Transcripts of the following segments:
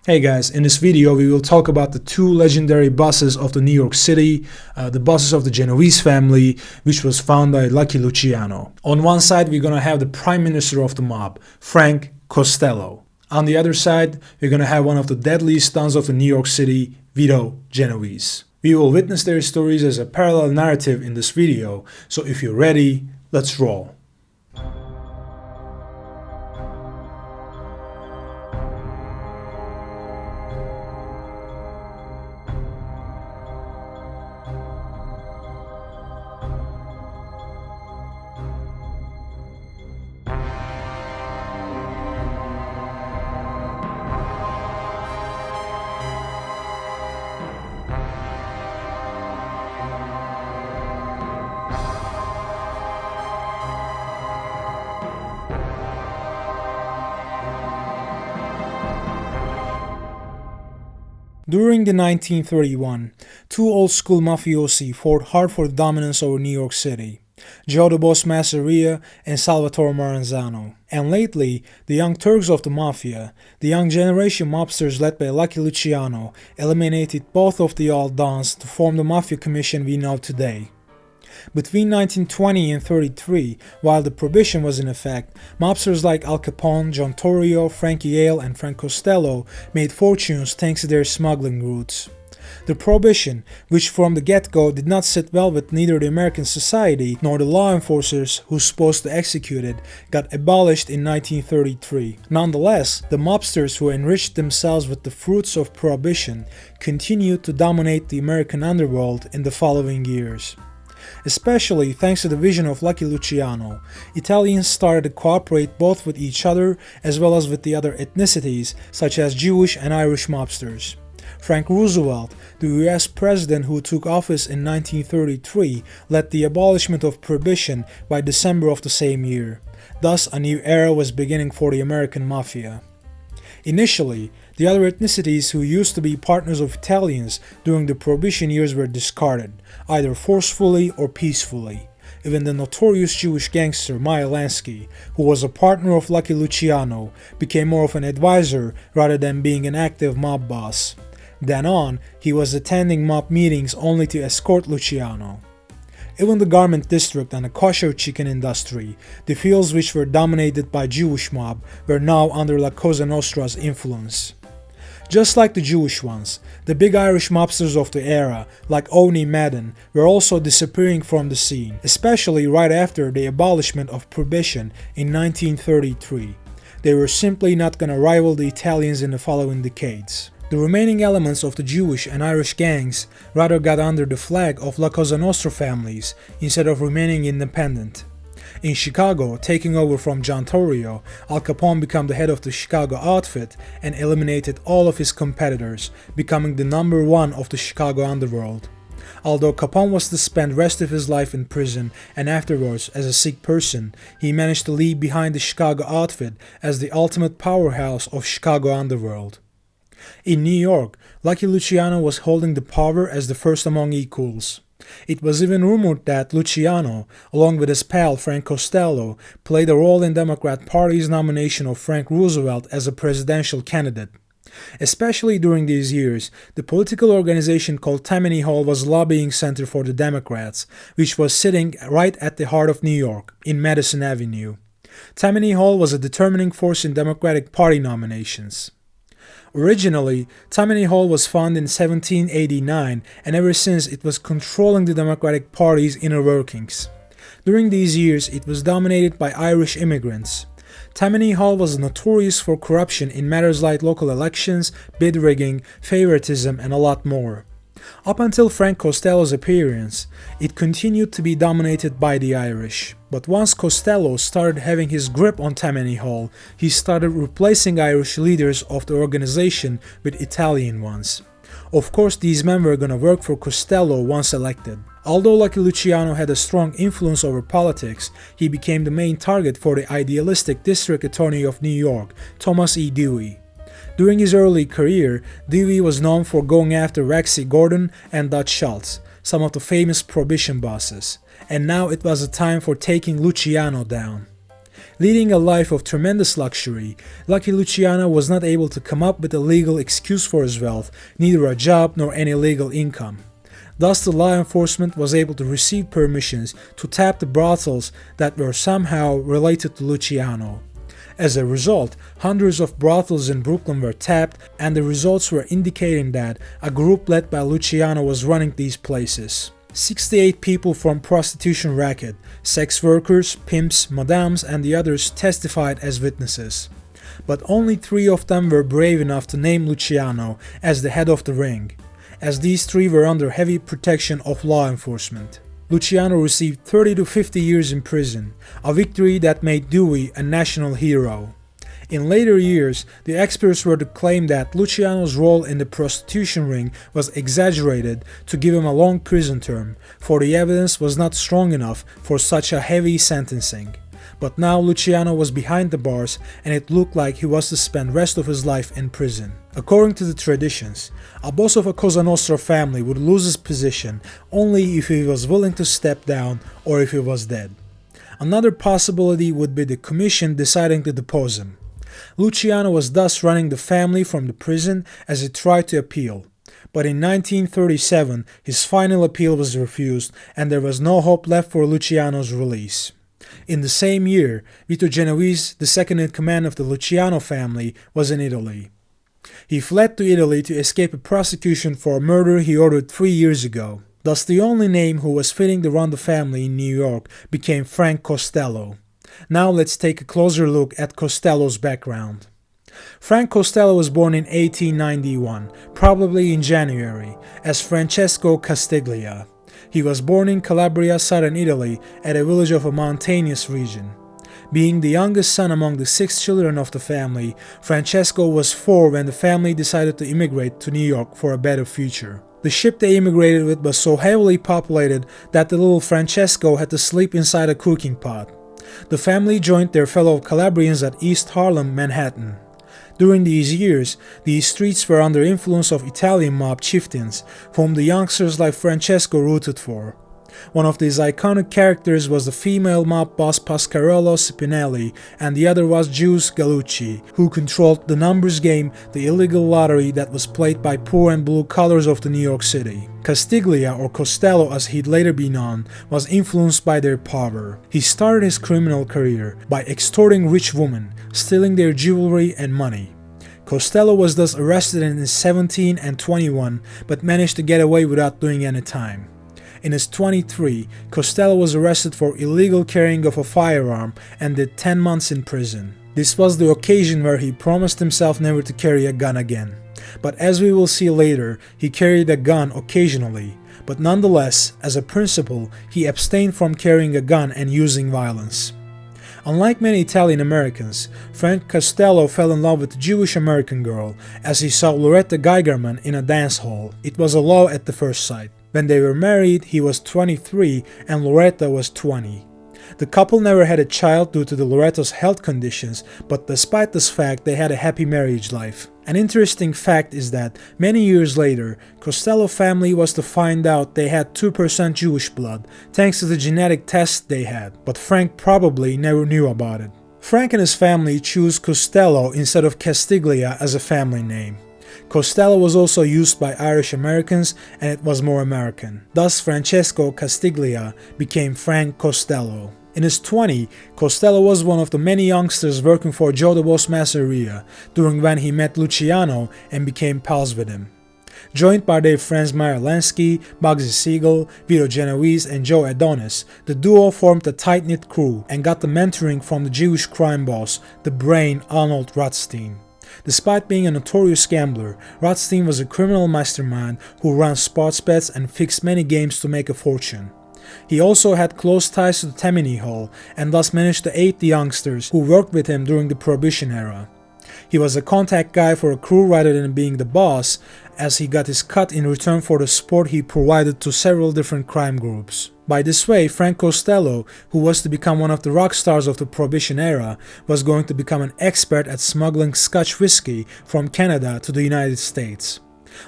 Hey guys, in this video we will talk about the two legendary bosses of the New York City, the bosses of the Genovese family, which was founded by Lucky Luciano. On one side we're gonna have the prime minister of the mob, Frank Costello. On the other side we're gonna have one of the deadliest sons of the New York City, Vito Genovese. We will witness their stories as a parallel narrative in this video, so if you're ready, let's roll. During the 1931, two old-school mafiosi fought hard for the dominance over New York City, Joe the Boss Masseria and Salvatore Maranzano. And lately, the young Turks of the Mafia, the young generation mobsters led by Lucky Luciano, eliminated both of the old dons to form the Mafia Commission we know today. Between 1920 and 33, while the Prohibition was in effect, mobsters like Al Capone, John Torrio, Frankie Yale and Frank Costello made fortunes thanks to their smuggling routes. The Prohibition, which from the get-go did not sit well with neither the American society nor the law enforcers who were supposed to execute it, got abolished in 1933. Nonetheless, the mobsters who enriched themselves with the fruits of Prohibition continued to dominate the American underworld in the following years. Especially thanks to the vision of Lucky Luciano, Italians started to cooperate both with each other as well as with the other ethnicities such as Jewish and Irish mobsters. Frank Roosevelt, the US president who took office in 1933, led the abolishment of Prohibition by December of the same year. Thus, a new era was beginning for the American Mafia. Initially, the other ethnicities who used to be partners of Italians during the Prohibition years were discarded, either forcefully or peacefully. Even the notorious Jewish gangster Meyer Lansky, who was a partner of Lucky Luciano, became more of an advisor rather than being an active mob boss. Then on, he was attending mob meetings only to escort Luciano. Even the garment district and the kosher chicken industry, the fields which were dominated by Jewish mob, were now under La Cosa Nostra's influence. Just like the Jewish ones, the big Irish mobsters of the era, like Oni Madden, were also disappearing from the scene, especially right after the abolishment of Prohibition in 1933. They were simply not gonna rival the Italians in the following decades. The remaining elements of the Jewish and Irish gangs rather got under the flag of La Cosa Nostra families instead of remaining independent. In Chicago, taking over from John Torrio, Al Capone became the head of the Chicago outfit and eliminated all of his competitors, becoming the number one of the Chicago underworld. Although Capone was to spend the rest of his life in prison and afterwards as a sick person, he managed to leave behind the Chicago outfit as the ultimate powerhouse of Chicago underworld. In New York, Lucky Luciano was holding the power as the first among equals. It was even rumored that Luciano, along with his pal Frank Costello, played a role in Democrat Party's nomination of Frank Roosevelt as a presidential candidate. Especially during these years, the political organization called Tammany Hall was a lobbying center for the Democrats, which was sitting right at the heart of New York, in Madison Avenue. Tammany Hall was a determining force in Democratic Party nominations. Originally, Tammany Hall was founded in 1789 and ever since it was controlling the Democratic Party's inner workings. During these years, it was dominated by Irish immigrants. Tammany Hall was notorious for corruption in matters like local elections, bid rigging, favoritism, and a lot more. Up until Frank Costello's appearance, it continued to be dominated by the Irish. But once Costello started having his grip on Tammany Hall, he started replacing Irish leaders of the organization with Italian ones. Of course, these men were gonna work for Costello once elected. Although Lucky Luciano had a strong influence over politics, he became the main target for the idealistic District Attorney of New York, Thomas E. Dewey. During his early career, Dewey was known for going after Rexy Gordon and Dutch Schultz, some of the famous Prohibition bosses, and now it was a time for taking Luciano down. Leading a life of tremendous luxury, Lucky Luciano was not able to come up with a legal excuse for his wealth, neither a job nor any legal income. Thus the law enforcement was able to receive permissions to tap the brothels that were somehow related to Luciano. As a result, hundreds of brothels in Brooklyn were tapped, and the results were indicating that a group led by Luciano was running these places. 68 people from prostitution racket, sex workers, pimps, madams, and the others testified as witnesses. But only 3 of them were brave enough to name Luciano as the head of the ring, as these 3 were under heavy protection of law enforcement. Luciano received 30 to 50 years in prison, a victory that made Dewey a national hero. In later years, the experts were to claim that Luciano's role in the prostitution ring was exaggerated to give him a long prison term, for the evidence was not strong enough for such a heavy sentencing. But now Luciano was behind the bars, and it looked like he was to spend the rest of his life in prison. According to the traditions, a boss of a Cosa Nostra family would lose his position only if he was willing to step down or if he was dead. Another possibility would be the commission deciding to depose him. Luciano was thus running the family from the prison as he tried to appeal. But in 1937, his final appeal was refused, and there was no hope left for Luciano's release. In the same year, Vito Genovese, the second-in-command of the Luciano family, was in Italy. He fled to Italy to escape a prosecution for a murder he ordered 3 years ago. Thus the only name who was fitting to run the family in New York became Frank Costello. Now let's take a closer look at Costello's background. Frank Costello was born in 1891, probably in January, as Francesco Castiglia. He was born in Calabria, southern Italy, at a village of a mountainous region. Being the youngest son among the 6 children of the family, Francesco was 4 when the family decided to immigrate to New York for a better future. The ship they immigrated with was so heavily populated that the little Francesco had to sleep inside a cooking pot. The family joined their fellow Calabrians at East Harlem, Manhattan. During these years, these streets were under influence of Italian mob chieftains, whom the youngsters like Francesco rooted for. One of these iconic characters was the female mob boss Pasquarello Spinelli, and the other was Juice Gallucci, who controlled the numbers game, the illegal lottery that was played by poor and blue colors of the New York City. Castiglia, or Costello as he'd later be known, was influenced by their power. He started his criminal career by extorting rich women, stealing their jewelry and money. Costello was thus arrested in his 17 and 21, but managed to get away without doing any time. In his 23, Costello was arrested for illegal carrying of a firearm and did 10 months in prison. This was the occasion where he promised himself never to carry a gun again. But as we will see later, he carried a gun occasionally, but nonetheless, as a principle, he abstained from carrying a gun and using violence. Unlike many Italian Americans, Frank Costello fell in love with a Jewish American girl as he saw Loretta Geigerman in a dance hall. It was a love at the first sight. When they were married, he was 23 and Loretta was 20. The couple never had a child due to Loretta's health conditions, but despite this fact, they had a happy marriage life. An interesting fact is that many years later, Costello family was to find out they had 2% Jewish blood, thanks to the genetic test they had, but Frank probably never knew about it. Frank and his family chose Costello instead of Castiglia as a family name. Costello was also used by Irish Americans and it was more American. Thus Francesco Castiglia became Frank Costello. In his 20s, Costello was one of the many youngsters working for Joe the Boss Masseria during when he met Luciano and became pals with him. Joined by their friends Meyer Lansky, Bugsy Siegel, Vito Genovese and Joe Adonis, the duo formed a tight-knit crew and got the mentoring from the Jewish crime boss, the brain Arnold Rothstein. Despite being a notorious gambler, Rothstein was a criminal mastermind who ran sports bets and fixed many games to make a fortune. He also had close ties to the Tammany Hall and thus managed to aid the youngsters who worked with him during the Prohibition era. He was a contact guy for a crew rather than being the boss, as he got his cut in return for the support he provided to several different crime groups. By this way, Frank Costello, who was to become one of the rock stars of the Prohibition era, was going to become an expert at smuggling Scotch whiskey from Canada to the United States.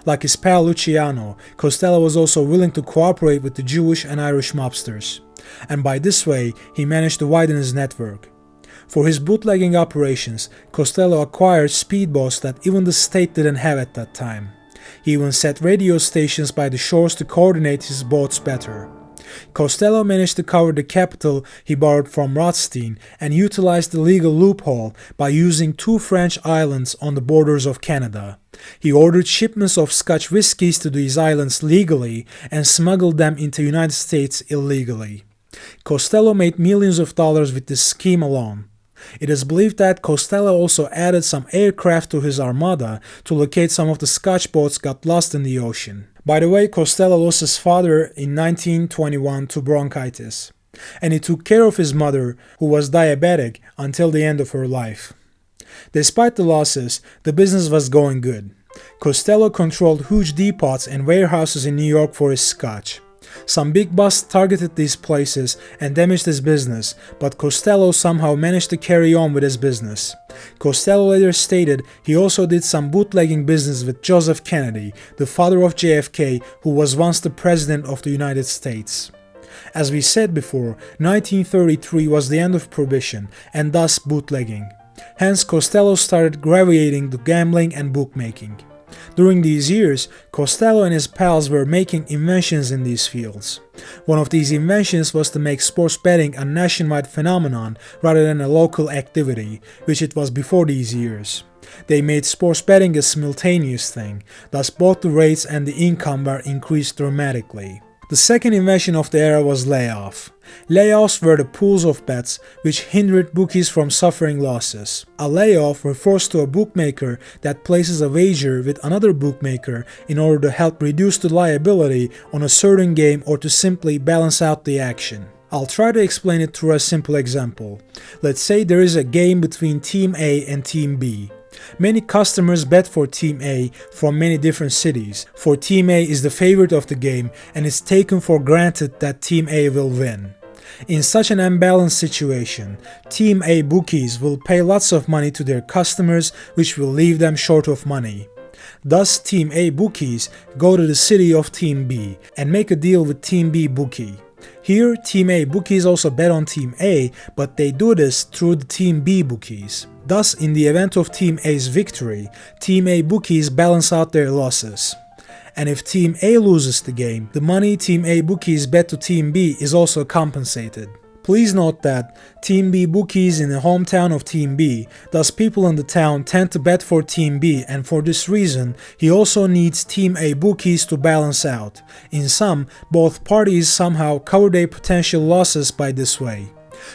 Like his pal Luciano, Costello was also willing to cooperate with the Jewish and Irish mobsters, and by this way he managed to widen his network. For his bootlegging operations, Costello acquired speedboats that even the state didn't have at that time. He even set radio stations by the shores to coordinate his boats better. Costello managed to cover the capital he borrowed from Rothstein and utilized the legal loophole by using 2 French islands on the borders of Canada. He ordered shipments of Scotch whiskies to these islands legally and smuggled them into the United States illegally. Costello made millions of dollars with this scheme alone. It is believed that Costello also added some aircraft to his armada to locate some of the Scotch boats got lost in the ocean. By the way, Costello lost his father in 1921 to bronchitis, and he took care of his mother, who was diabetic, until the end of her life. Despite the losses, the business was going good. Costello controlled huge depots and warehouses in New York for his Scotch. Some big busts targeted these places and damaged his business, but Costello somehow managed to carry on with his business. Costello later stated he also did some bootlegging business with Joseph Kennedy, the father of JFK, who was once the President of the United States. As we said before, 1933 was the end of Prohibition, and thus bootlegging. Hence, Costello started gravitating to gambling and bookmaking. During these years, Costello and his pals were making inventions in these fields. One of these inventions was to make sports betting a nationwide phenomenon rather than a local activity, which it was before these years. They made sports betting a simultaneous thing, thus both the rates and the income were increased dramatically. The second invention of the era was Layoff. Layoffs were the pools of bets which hindered bookies from suffering losses. A layoff refers to a bookmaker that places a wager with another bookmaker in order to help reduce the liability on a certain game or to simply balance out the action. I'll try to explain it through a simple example. Let's say there is a game between Team A and Team B. Many customers bet for Team A from many different cities, for Team A is the favorite of the game and it's taken for granted that Team A will win. In such an unbalanced situation, Team A bookies will pay lots of money to their customers, which will leave them short of money. Thus, Team A bookies go to the city of Team B and make a deal with Team B bookie. Here, Team A bookies also bet on Team A, but they do this through the Team B bookies. Thus, in the event of Team A's victory, Team A bookies balance out their losses. And if Team A loses the game, the money Team A bookies bet to Team B is also compensated. Please note that Team B bookies in the hometown of Team B, thus people in the town tend to bet for Team B, and for this reason, he also needs Team A bookies to balance out. In sum, both parties somehow cover their potential losses by this way.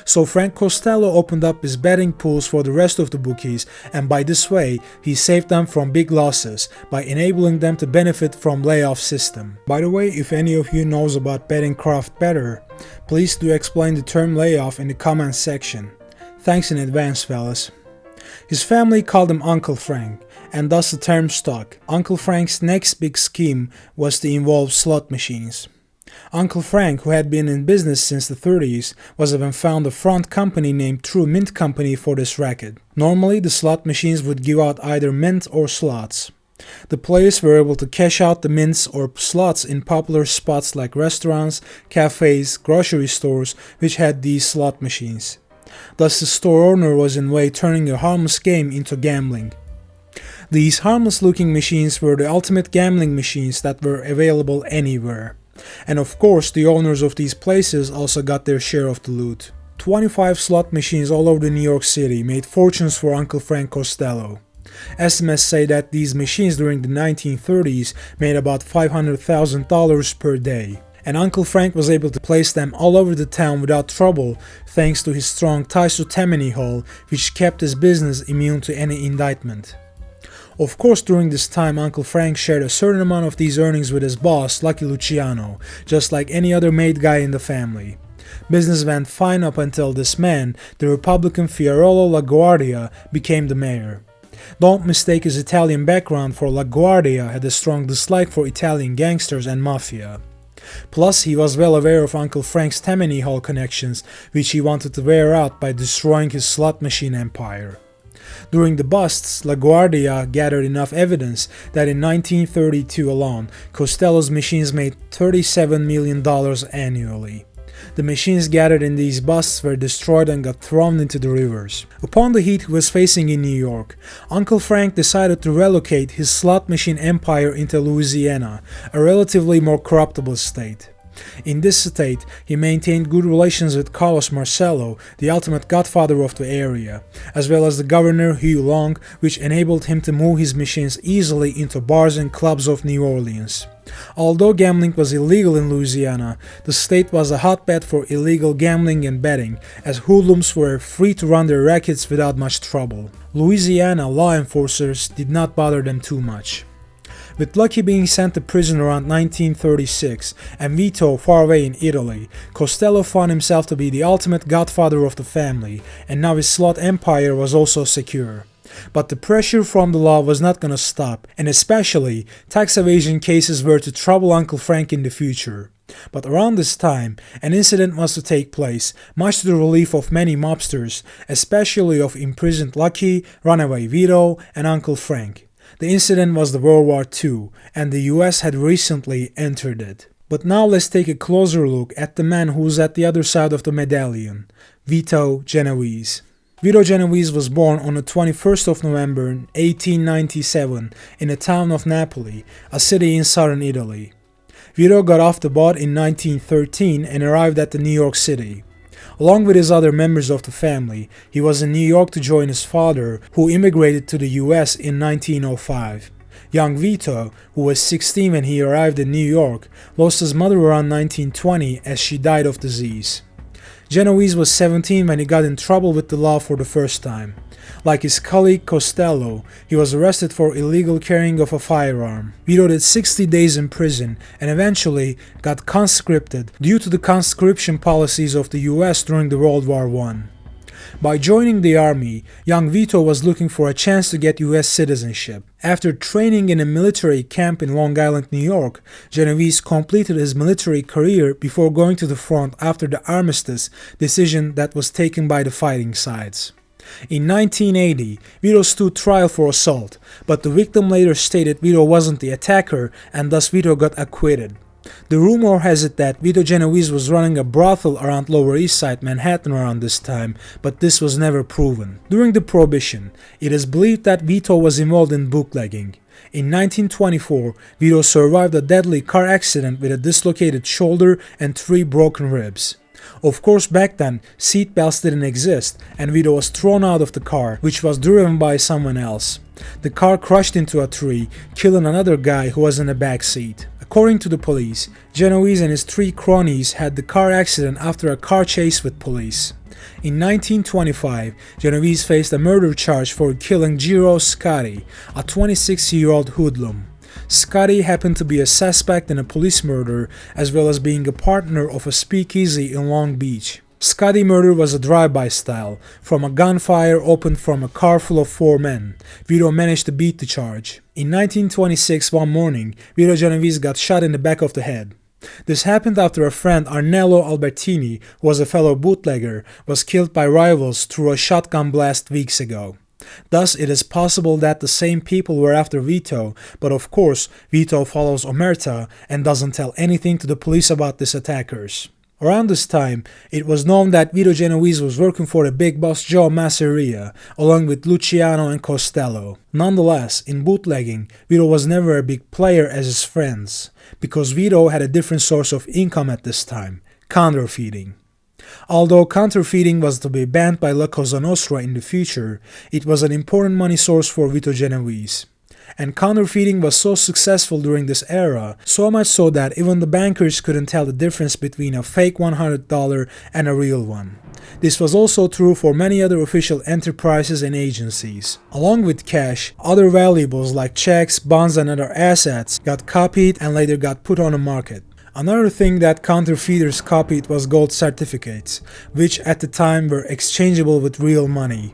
So Frank Costello opened up his betting pools for the rest of the bookies, and by this way, he saved them from big losses by enabling them to benefit from layoff system. By the way, if any of you knows about betting craft better, please do explain the term layoff in the comments section. Thanks in advance, fellas. His family called him Uncle Frank, and thus the term stuck. Uncle Frank's next big scheme was to involve slot machines. Uncle Frank, who had been in business since the 30s, was even found a front company named True Mint Company for this racket. Normally, the slot machines would give out either mint or slots. The players were able to cash out the mints or slots in popular spots like restaurants, cafes, grocery stores, which had these slot machines. Thus, the store owner was in a way turning a harmless game into gambling. These harmless-looking machines were the ultimate gambling machines that were available anywhere. And of course, the owners of these places also got their share of the loot. 25 slot machines all over New York City made fortunes for Uncle Frank Costello. Estimates say that these machines during the 1930s made about $500,000 per day. And Uncle Frank was able to place them all over the town without trouble thanks to his strong ties to Tammany Hall, which kept his business immune to any indictment. Of course, during this time, Uncle Frank shared a certain amount of these earnings with his boss, Lucky Luciano, just like any other made guy in the family. Business went fine up until this man, the Republican Fiorello LaGuardia, became the mayor. Don't mistake his Italian background, for LaGuardia had a strong dislike for Italian gangsters and mafia. Plus, he was well aware of Uncle Frank's Tammany Hall connections, which he wanted to wear out by destroying his slot machine empire. During the busts, LaGuardia gathered enough evidence that in 1932 alone, Costello's machines made $37 million annually. The machines gathered in these busts were destroyed and got thrown into the rivers. Upon the heat he was facing in New York, Uncle Frank decided to relocate his slot machine empire into Louisiana, a relatively more corruptible state. In this state, he maintained good relations with Carlos Marcello, the ultimate godfather of the area, as well as the governor Hugh Long, which enabled him to move his machines easily into bars and clubs of New Orleans. Although gambling was illegal in Louisiana, the state was a hotbed for illegal gambling and betting, as hoodlums were free to run their rackets without much trouble. Louisiana law enforcers did not bother them too much. With Lucky being sent to prison around 1936 and Vito far away in Italy, Costello found himself to be the ultimate godfather of the family, and now his slot empire was also secure. But the pressure from the law was not gonna stop, and especially tax evasion cases were to trouble Uncle Frank in the future. But around this time, an incident was to take place, much to the relief of many mobsters, especially of imprisoned Lucky, runaway Vito, and Uncle Frank. The incident was the World War II, and the US had recently entered it. But now let's take a closer look at the man who's at the other side of the medallion, Vito Genovese. Vito Genovese was born on the 21st of November 1897 in the town of Napoli, a city in southern Italy. Vito got off the boat in 1913 and arrived at the New York City. Along with his other members of the family, he was in New York to join his father, who immigrated to the US in 1905. Young Vito, who was 16 when he arrived in New York, lost his mother around 1920 as she died of disease. Genovese was 17 when he got in trouble with the law for the first time. Like his colleague Costello, he was arrested for illegal carrying of a firearm. Vito did 60 days in prison and eventually got conscripted due to the conscription policies of the US during the World War I. By joining the army, young Vito was looking for a chance to get US citizenship. After training in a military camp in Long Island, New York, Genovese completed his military career before going to the front after the armistice decision that was taken by the fighting sides. In 1980, Vito stood trial for assault, but the victim later stated Vito wasn't the attacker and thus Vito got acquitted. The rumor has it that Vito Genovese was running a brothel around Lower East Side Manhattan around this time, but this was never proven. During the Prohibition, it is believed that Vito was involved in bootlegging. In 1924, Vito survived a deadly car accident with a dislocated shoulder and 3 broken ribs. Of course, back then, seat belts didn't exist, and Vito was thrown out of the car, which was driven by someone else. The car crashed into a tree, killing another guy who was in the back seat. According to the police, Genovese and his 3 cronies had the car accident after a car chase with police. In 1925, Genovese faced a murder charge for killing Giro Scotti, a 26-year-old hoodlum. Scotti happened to be a suspect in a police murder as well as being a partner of a speakeasy in Long Beach. Scotti murder was a drive-by style, from a gunfire opened from a car full of 4 men. Vito managed to beat the charge. In 1926, one morning, Vito Genovese got shot in the back of the head. This happened after a friend, Arnello Albertini, who was a fellow bootlegger, was killed by rivals through a shotgun blast weeks ago. Thus, it is possible that the same people were after Vito, but of course, Vito follows omerta and doesn't tell anything to the police about these attackers. Around this time, it was known that Vito Genovese was working for the big boss Joe Masseria, along with Luciano and Costello. Nonetheless, in bootlegging, Vito was never a big player as his friends, because Vito had a different source of income at this time: counterfeiting. Although counterfeiting was to be banned by La Cosa Nostra in the future, it was an important money source for Vito Genovese. And counterfeiting was so successful during this era, so much so that even the bankers couldn't tell the difference between a fake $100 and a real one. This was also true for many other official enterprises and agencies. Along with cash, other valuables like checks, bonds and other assets got copied and later got put on the market. Another thing that counterfeiters copied was gold certificates, which at the time were exchangeable with real money.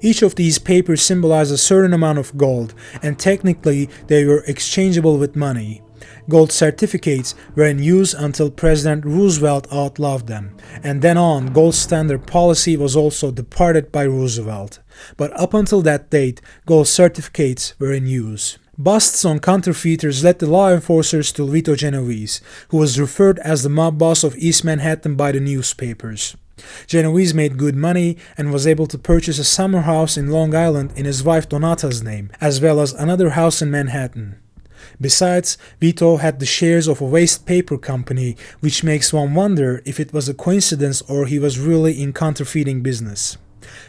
Each of these papers symbolized a certain amount of gold, and technically they were exchangeable with money. Gold certificates were in use until President Roosevelt outlawed them, and then on, gold standard policy was also departed by Roosevelt. But up until that date, gold certificates were in use. Busts on counterfeiters led the law enforcers to Vito Genovese, who was referred as the mob boss of East Manhattan by the newspapers. Genovese made good money and was able to purchase a summer house in Long Island in his wife Donata's name, as well as another house in Manhattan. Besides, Vito had the shares of a waste paper company, which makes one wonder if it was a coincidence or he was really in counterfeiting business.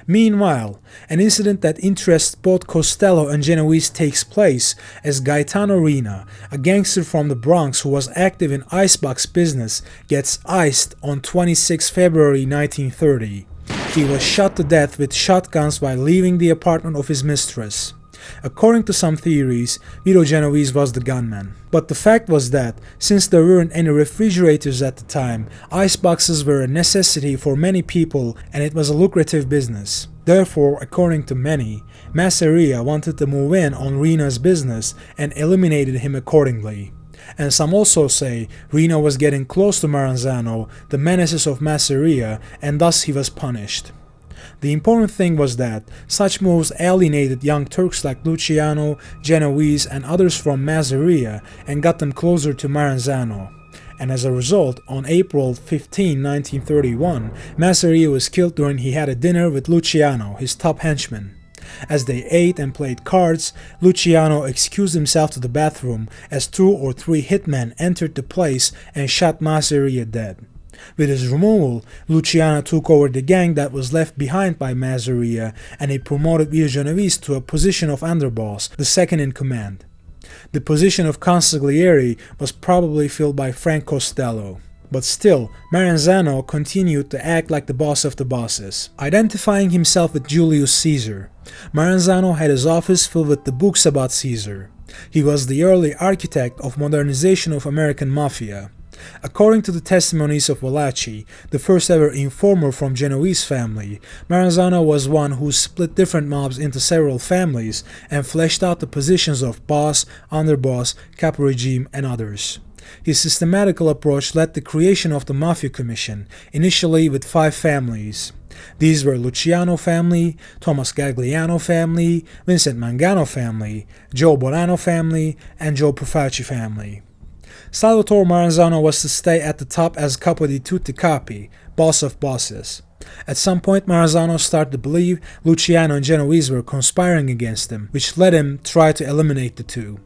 Meanwhile, an incident that interests both Costello and Genovese takes place as Gaetano Reina, a gangster from the Bronx who was active in icebox business, gets iced on 26 February 1930. He was shot to death with shotguns while leaving the apartment of his mistress. According to some theories, Vito Genovese was the gunman. But the fact was that, since there weren't any refrigerators at the time, iceboxes were a necessity for many people and it was a lucrative business. Therefore, according to many, Masseria wanted to move in on Reina's business and eliminated him accordingly. And some also say Reina was getting close to Maranzano, the menaces of Masseria, and thus he was punished. The important thing was that such moves alienated young Turks like Luciano, Genovese, and others from Masseria and got them closer to Maranzano. And as a result, on April 15, 1931, Masseria was killed during he had a dinner with Luciano, his top henchman. As they ate and played cards, Luciano excused himself to the bathroom as 2 or 3 hitmen entered the place and shot Masseria dead. With his removal, Luciano took over the gang that was left behind by Masseria and he promoted Vito Genovese to a position of underboss, the second in command. The position of consigliere was probably filled by Frank Costello. But still, Maranzano continued to act like the boss of the bosses, identifying himself with Julius Caesar. Maranzano had his office filled with the books about Caesar. He was the early architect of modernization of American Mafia. According to the testimonies of Apalachin, the first ever informer from Genovese family, Maranzano was one who split different mobs into several families and fleshed out the positions of boss, underboss, capo regime, and others. His systematical approach led to the creation of the Mafia Commission, initially with 5 families. These were Luciano Family, Thomas Gagliano Family, Vincent Mangano Family, Joe Bonanno Family, and Joe Profaci Family. Salvatore Maranzano was to stay at the top as capo di tutti capi, boss of bosses. At some point Maranzano started to believe Luciano and Genovese were conspiring against him, which led him to try to eliminate the two.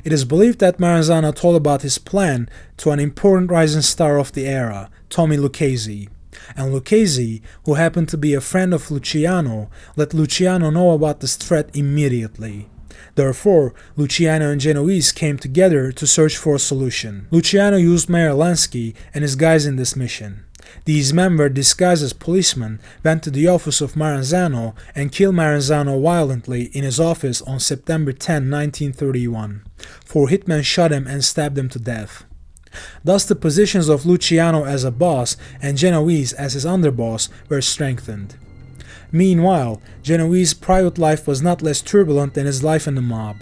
It is believed that Maranzano told about his plan to an important rising star of the era, Tommy Lucchese. And Lucchese, who happened to be a friend of Luciano, let Luciano know about this threat immediately. Therefore, Luciano and Genovese came together to search for a solution. Luciano used Mayor Lansky and his guys in this mission. These men were disguised as policemen, went to the office of Maranzano and killed Maranzano violently in his office on September 10, 1931. 4 hitmen shot him and stabbed him to death. Thus the positions of Luciano as a boss and Genovese as his underboss were strengthened. Meanwhile, Genovese's private life was not less turbulent than his life in the mob.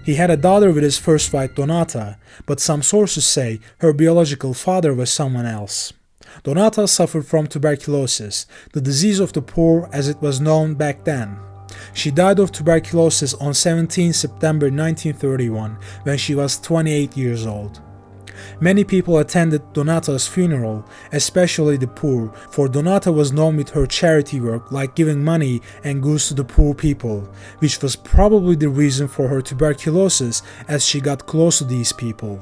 He had a daughter with his first wife Donata, but some sources say her biological father was someone else. Donata suffered from tuberculosis, the disease of the poor as it was known back then. She died of tuberculosis on 17 September 1931 when she was 28 years old. Many people attended Donata's funeral, especially the poor, for Donata was known with her charity work like giving money and goods to the poor people, which was probably the reason for her tuberculosis as she got close to these people.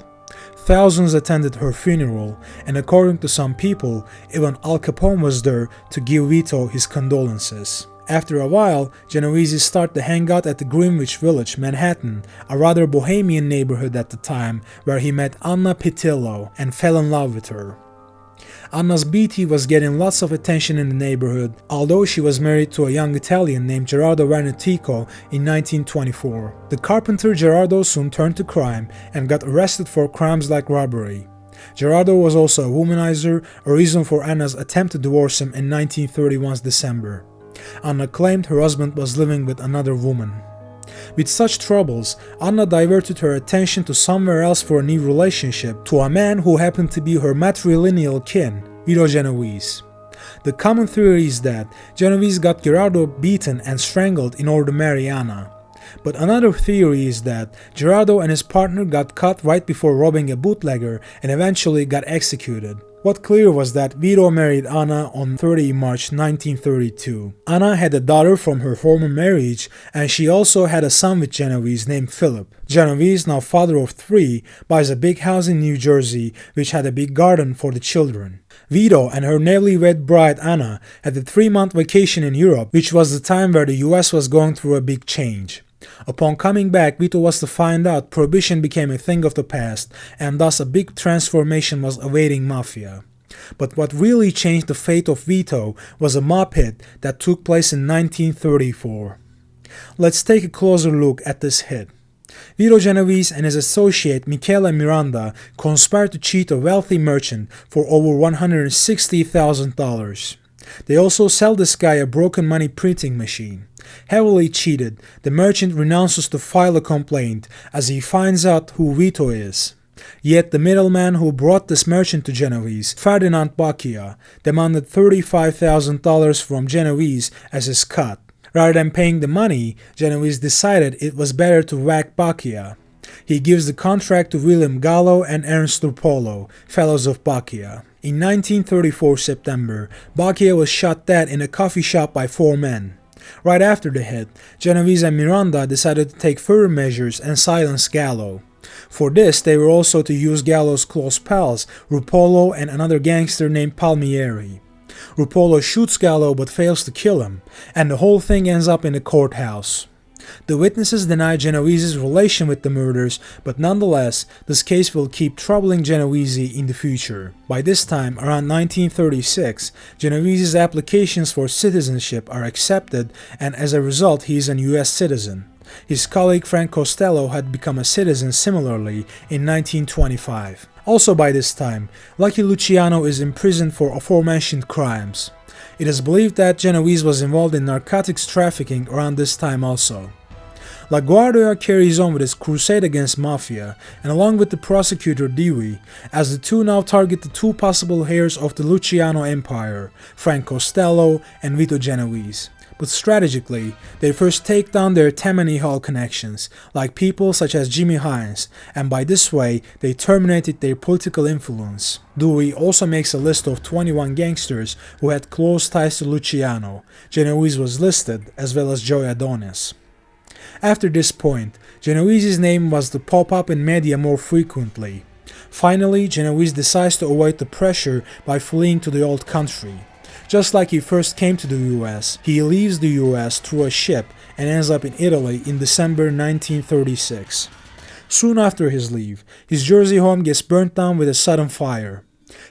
Thousands attended her funeral, and according to some people, even Al Capone was there to give Vito his condolences. After a while, Genovese started to hang out at the Greenwich Village, Manhattan, a rather bohemian neighborhood at the time, where he met Anna Pitillo and fell in love with her. Anna's beauty was getting lots of attention in the neighborhood, although she was married to a young Italian named Gerardo Vernetico in 1924. The carpenter Gerardo soon turned to crime and got arrested for crimes like robbery. Gerardo was also a womanizer, a reason for Anna's attempt to divorce him in 1931's December. Anna claimed her husband was living with another woman. With such troubles, Anna diverted her attention to somewhere else for a new relationship, to a man who happened to be her matrilineal kin, Vito Genovese. The common theory is that Genovese got Gerardo beaten and strangled in order to marry Anna. But another theory is that Gerardo and his partner got caught right before robbing a bootlegger and eventually got executed. What clear was that Vito married Anna on 30 March 1932. Anna had a daughter from her former marriage, and she also had a son with Genovese named Philip. Genovese, now father of 3, buys a big house in New Jersey which had a big garden for the children. Vito and her newlywed bride Anna had a 3-month vacation in Europe, which was the time where the US was going through a big change. Upon coming back, Vito was to find out prohibition became a thing of the past, and thus a big transformation was awaiting Mafia. But what really changed the fate of Vito was a mob hit that took place in 1934. Let's take a closer look at this hit. Vito Genovese and his associate Michele Miranda conspired to cheat a wealthy merchant for over $160,000. They also sell this guy a broken money printing machine. Heavily cheated, the merchant renounces to file a complaint as he finds out who Vito is. Yet the middleman who brought this merchant to Genovese, Ferdinand Boccia, demanded $35,000 from Genovese as his cut. Rather than paying the money, Genovese decided it was better to whack Boccia. He gives the contract to William Gallo and Ernst Rupolo, fellows of Boccia. In 1934 September, Boccia was shot dead in a coffee shop by 4 men. Right after the hit, Genovese and Miranda decided to take further measures and silence Gallo. For this, they were also to use Gallo's close pals, Rupolo and another gangster named Palmieri. Rupolo shoots Gallo but fails to kill him, and the whole thing ends up in the courthouse. The witnesses deny Genovese's relation with the murders, but nonetheless, this case will keep troubling Genovese in the future. By this time, around 1936, Genovese's applications for citizenship are accepted, and as a result, he is a US citizen. His colleague Frank Costello had become a citizen similarly in 1925. Also by this time, Lucky Luciano is imprisoned for aforementioned crimes. It is believed that Genovese was involved in narcotics trafficking around this time also. LaGuardia carries on with his crusade against Mafia, and along with the prosecutor Dewey, as the two now target the 2 possible heirs of the Luciano Empire, Frank Costello and Vito Genovese. But strategically, they first take down their Tammany Hall connections, like people such as Jimmy Hines, and by this way, they terminated their political influence. Dewey also makes a list of 21 gangsters who had close ties to Luciano. Genovese was listed, as well as Joey Adonis. After this point, Genovese's name was to pop up in media more frequently. Finally, Genovese decides to avoid the pressure by fleeing to the old country. Just like he first came to the US, he leaves the US through a ship and ends up in Italy in December 1936. Soon after his leave, his Jersey home gets burnt down with a sudden fire.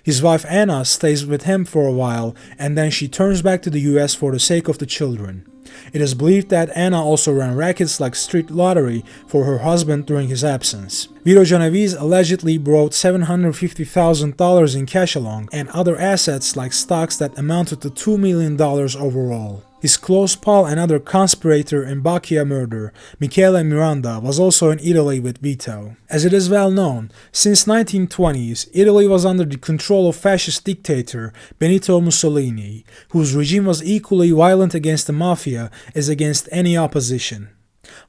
His wife Anna stays with him for a while, and then she turns back to the US for the sake of the children. It is believed that Anna also ran rackets like street lottery for her husband during his absence. Vito Genovese allegedly brought $750,000 in cash along, and other assets like stocks that amounted to $2 million overall. His close pal and other conspirator in Boccia murder, Michele Miranda, was also in Italy with Vito. As it is well known, since 1920s, Italy was under the control of fascist dictator Benito Mussolini, whose regime was equally violent against the Mafia as against any opposition.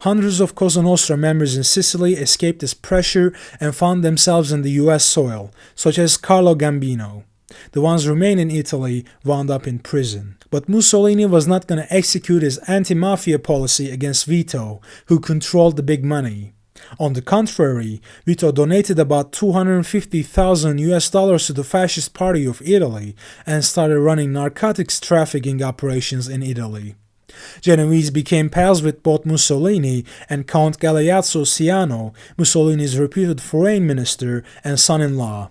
Hundreds of Cosa Nostra members in Sicily escaped this pressure and found themselves in the US soil, such as Carlo Gambino. The ones remaining in Italy wound up in prison. But Mussolini was not going to execute his anti-mafia policy against Vito, who controlled the big money. On the contrary, Vito donated about $250,000 to the Fascist Party of Italy and started running narcotics trafficking operations in Italy. Genovese became pals with both Mussolini and Count Galeazzo Ciano, Mussolini's reputed foreign minister and son-in-law.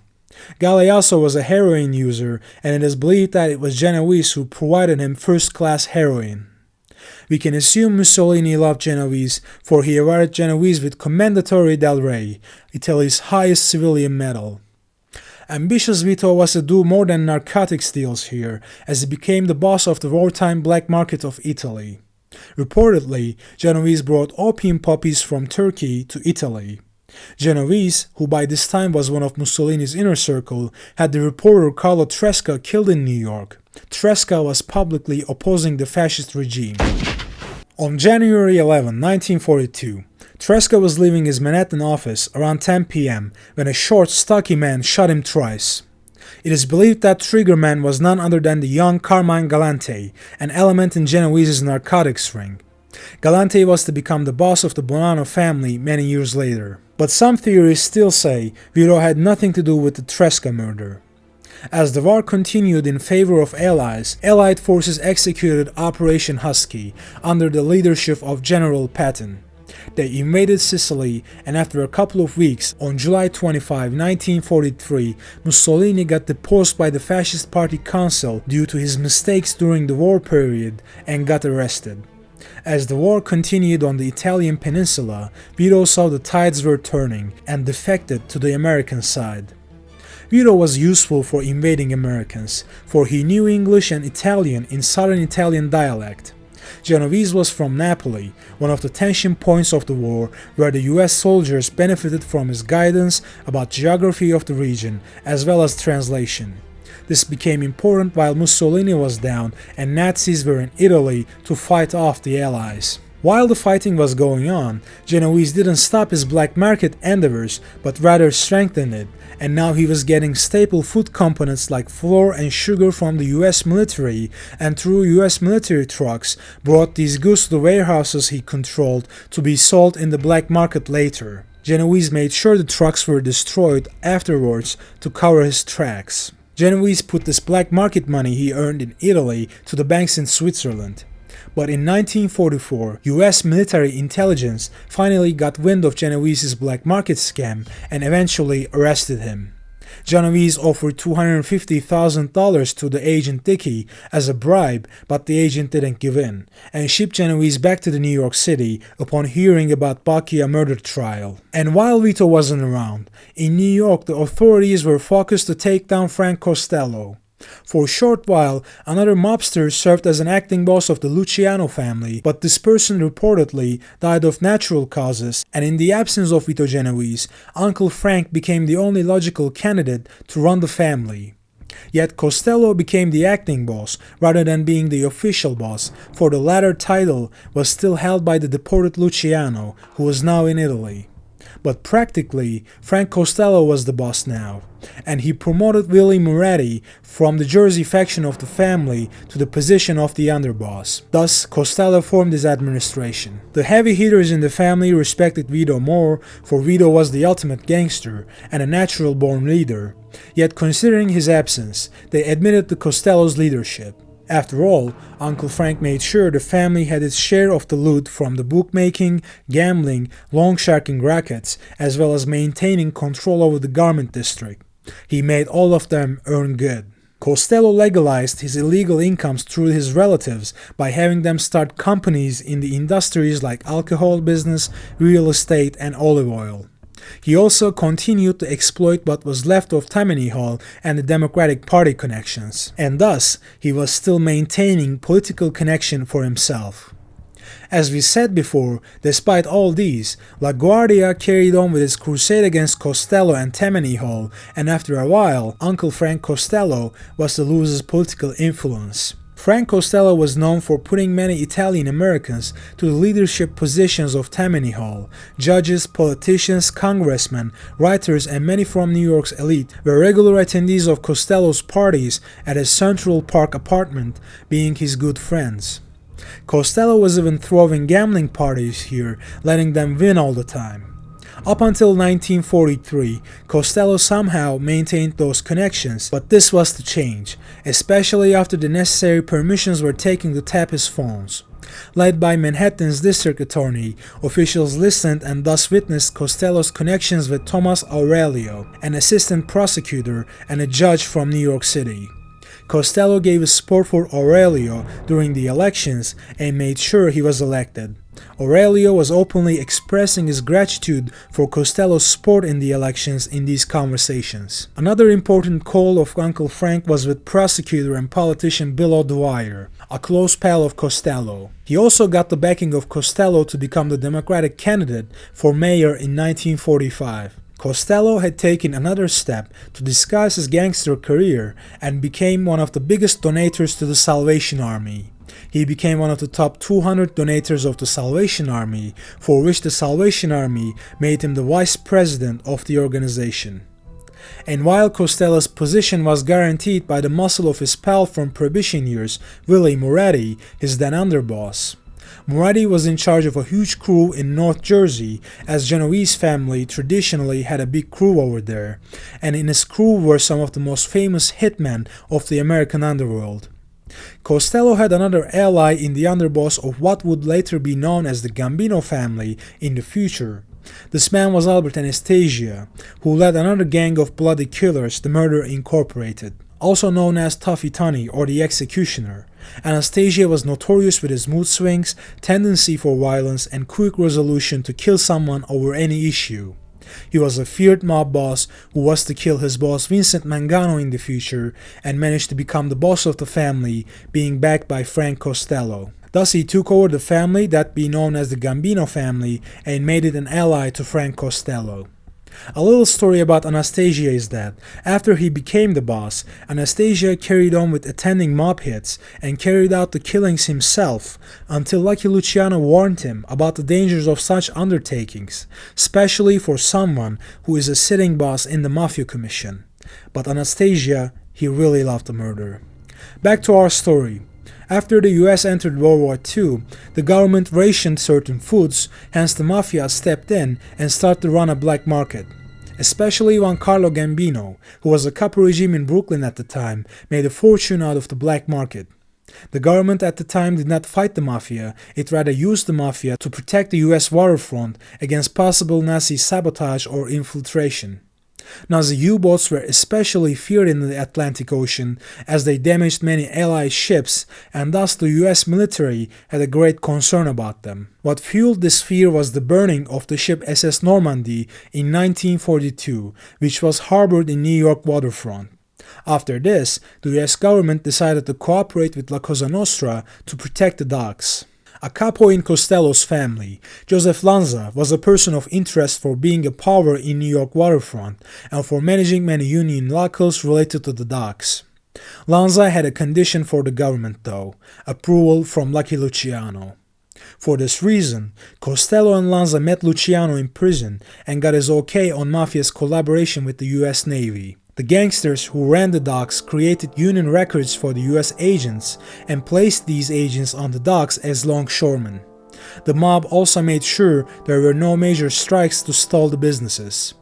Galeazzo was a heroin user, and it is believed that it was Genovese who provided him first-class heroin. We can assume Mussolini loved Genovese, for he awarded Genovese with Commendatore del Re, Italy's highest civilian medal. Ambitious Vito was to do more than narcotics deals here, as he became the boss of the wartime black market of Italy. Reportedly, Genovese brought opium puppies from Turkey to Italy. Genovese, who by this time was one of Mussolini's inner circle, had the reporter Carlo Tresca killed in New York. Tresca was publicly opposing the fascist regime. On January 11, 1942, Tresca was leaving his Manhattan office around 10 p.m. when a short, stocky man shot him twice. It is believed that triggerman was none other than the young Carmine Galante, an element in Genovese's narcotics ring. Galante was to become the boss of the Bonanno family many years later. But some theories still say Vito had nothing to do with the Tresca murder. As the war continued in favor of Allies, Allied forces executed Operation Husky under the leadership of General Patton. They invaded Sicily, and after a couple of weeks, on July 25, 1943, Mussolini got deposed by the Fascist Party Council due to his mistakes during the war period and got arrested. As the war continued on the Italian peninsula, Vito saw the tides were turning and defected to the American side. Vito was useful for invading Americans, for he knew English and Italian in Southern Italian dialect. Genovese was from Napoli, one of the tension points of the war, where the US soldiers benefited from his guidance about geography of the region as well as translation. This became important while Mussolini was down and Nazis were in Italy to fight off the Allies. While the fighting was going on, Genovese didn't stop his black market endeavors but rather strengthened it, and now he was getting staple food components like flour and sugar from the US military, and through US military trucks brought these goods to the warehouses he controlled to be sold in the black market later. Genovese made sure the trucks were destroyed afterwards to cover his tracks. Genovese put this black market money he earned in Italy to the banks in Switzerland. But in 1944, US military intelligence finally got wind of Genovese's black market scam and eventually arrested him. Genovese offered $250,000 to the agent Dickey as a bribe, but the agent didn't give in, and shipped Genovese back to New York City upon hearing about Boccia murder trial. And while Vito wasn't around, in New York the authorities were focused to take down Frank Costello. For a short while, another mobster served as an acting boss of the Luciano family, but this person reportedly died of natural causes, and in the absence of Vito Genovese, Uncle Frank became the only logical candidate to run the family. Yet Costello became the acting boss rather than being the official boss, for the latter title was still held by the deported Luciano, who was now in Italy. But practically, Frank Costello was the boss now, and he promoted Willie Moretti from the Jersey faction of the family to the position of the underboss. Thus, Costello formed his administration. The heavy hitters in the family respected Vito more, for Vito was the ultimate gangster and a natural-born leader. Yet considering his absence, they admitted to Costello's leadership. After all, Uncle Frank made sure the family had its share of the loot from the bookmaking, gambling, loansharking rackets, as well as maintaining control over the garment district. He made all of them earn good. Costello legalized his illegal incomes through his relatives by having them start companies in the industries like alcohol business, real estate, and olive oil. He also continued to exploit what was left of Tammany Hall and the Democratic Party connections, and thus he was still maintaining political connection for himself. As we said before, despite all these, LaGuardia carried on with his crusade against Costello and Tammany Hall, and after a while, Uncle Frank Costello was to lose his political influence. Frank Costello was known for putting many Italian Americans to the leadership positions of Tammany Hall. Judges, politicians, congressmen, writers, and many from New York's elite were regular attendees of Costello's parties at his Central Park apartment, being his good friends. Costello was even throwing gambling parties here, letting them win all the time. Up until 1943, Costello somehow maintained those connections, but this was to change, especially after the necessary permissions were taken to tap his phones. Led by Manhattan's district attorney, officials listened and thus witnessed Costello's connections with Thomas Aurelio, an assistant prosecutor and a judge from New York City. Costello gave his support for Aurelio during the elections and made sure he was elected. Aurelio was openly expressing his gratitude for Costello's support in the elections in these conversations. Another important call of Uncle Frank was with prosecutor and politician Bill O'Dwyer, a close pal of Costello. He also got the backing of Costello to become the Democratic candidate for mayor in 1945. Costello had taken another step to disguise his gangster career and became one of the biggest donators to the Salvation Army. He became one of the top 200 donators of the Salvation Army, for which the Salvation Army made him the vice president of the organization. And while Costello's position was guaranteed by the muscle of his pal from prohibition years, Willie Moretti, his then underboss, Moretti was in charge of a huge crew in North Jersey, as Genovese family traditionally had a big crew over there, and in his crew were some of the most famous hitmen of the American underworld. Costello had another ally in the underboss of what would later be known as the Gambino family in the future. This man was Albert Anastasia, who led another gang of bloody killers, the Murder Incorporated, also known as Don Vitone or the Executioner. Anastasia was notorious with his mood swings, tendency for violence, and quick resolution to kill someone over any issue. He was a feared mob boss who was to kill his boss Vincent Mangano in the future and managed to become the boss of the family, being backed by Frank Costello. Thus he took over the family that be known as the Gambino family and made it an ally to Frank Costello. A little story about Anastasia is that, after he became the boss, Anastasia carried on with attending mob hits and carried out the killings himself, until Lucky Luciano warned him about the dangers of such undertakings, especially for someone who is a sitting boss in the Mafia Commission. But Anastasia, he really loved the murder. Back to our story. After the US entered World War II, the government rationed certain foods, hence the Mafia stepped in and started to run a black market. Especially when Carlo Gambino, who was a cop regime in Brooklyn at the time, made a fortune out of the black market. The government at the time did not fight the Mafia, it rather used the Mafia to protect the US waterfront against possible Nazi sabotage or infiltration. Nazi U-boats were especially feared in the Atlantic Ocean as they damaged many Allied ships, and thus the US military had a great concern about them. What fueled this fear was the burning of the ship SS Normandy in 1942, which was harbored in New York waterfront. After this, the US government decided to cooperate with La Cosa Nostra to protect the docks. A capo in Costello's family, Joseph Lanza was a person of interest for being a power in New York waterfront and for managing many union locals related to the docks. Lanza had a condition for the government though, approval from Lucky Luciano. For this reason, Costello and Lanza met Luciano in prison and got his okay on Mafia's collaboration with the US Navy. The gangsters who ran the docks created union records for the US agents and placed these agents on the docks as longshoremen. The mob also made sure there were no major strikes to stall the businesses.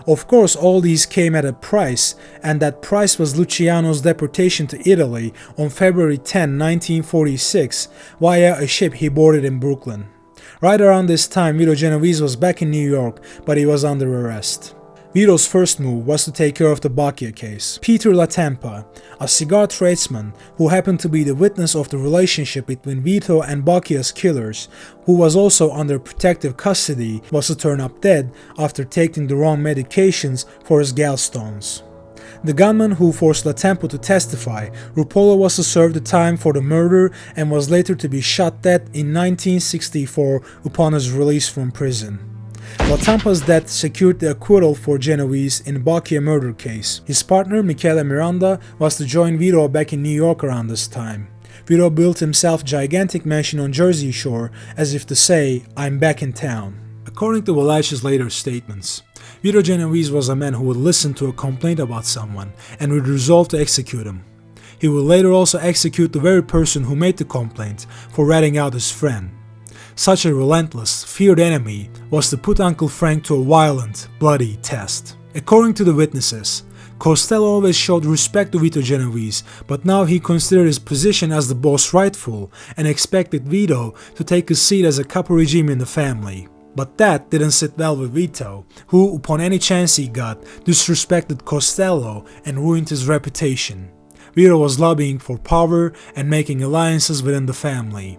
Of course, all these came at a price, and that price was Luciano's deportation to Italy on February 10, 1946, via a ship he boarded in Brooklyn. Right around this time, Vito Genovese was back in New York, but he was under arrest. Vito's first move was to take care of the Boccia case. Peter LaTampa, a cigar tradesman who happened to be the witness of the relationship between Vito and Boccia's killers, who was also under protective custody, was to turn up dead after taking the wrong medications for his gallstones. The gunman who forced LaTampa to testify, Ruppolo, was to serve the time for the murder and was later to be shot dead in 1964 upon his release from prison. LaTampa's death secured the acquittal for Genovese in the Boccia murder case. His partner, Michele Miranda, was to join Vito back in New York around this time. Vito built himself a gigantic mansion on Jersey Shore, as if to say, "I'm back in town." According to Valachi's later statements, Vito Genovese was a man who would listen to a complaint about someone and would resolve to execute him. He would later also execute the very person who made the complaint for ratting out his friend. Such a relentless, feared enemy was to put Uncle Frank to a violent, bloody test. According to the witnesses, Costello always showed respect to Vito Genovese, but now he considered his position as the boss rightful and expected Vito to take a seat as a capo regime in the family. But that didn't sit well with Vito, who, upon any chance he got, disrespected Costello and ruined his reputation. Vito was lobbying for power and making alliances within the family.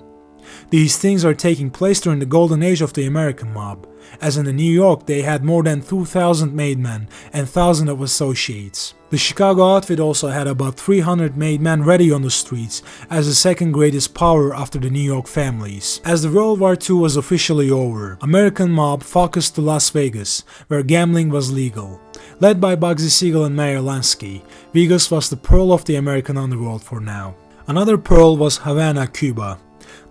These things are taking place during the golden age of the American mob, as in New York they had more than 2,000 made men and thousands of associates. The Chicago outfit also had about 300 made men ready on the streets as the second greatest power after the New York families. As the World War II was officially over, American mob focused to Las Vegas, where gambling was legal. Led by Bugsy Siegel and Meyer Lansky, Vegas was the pearl of the American underworld for now. Another pearl was Havana, Cuba,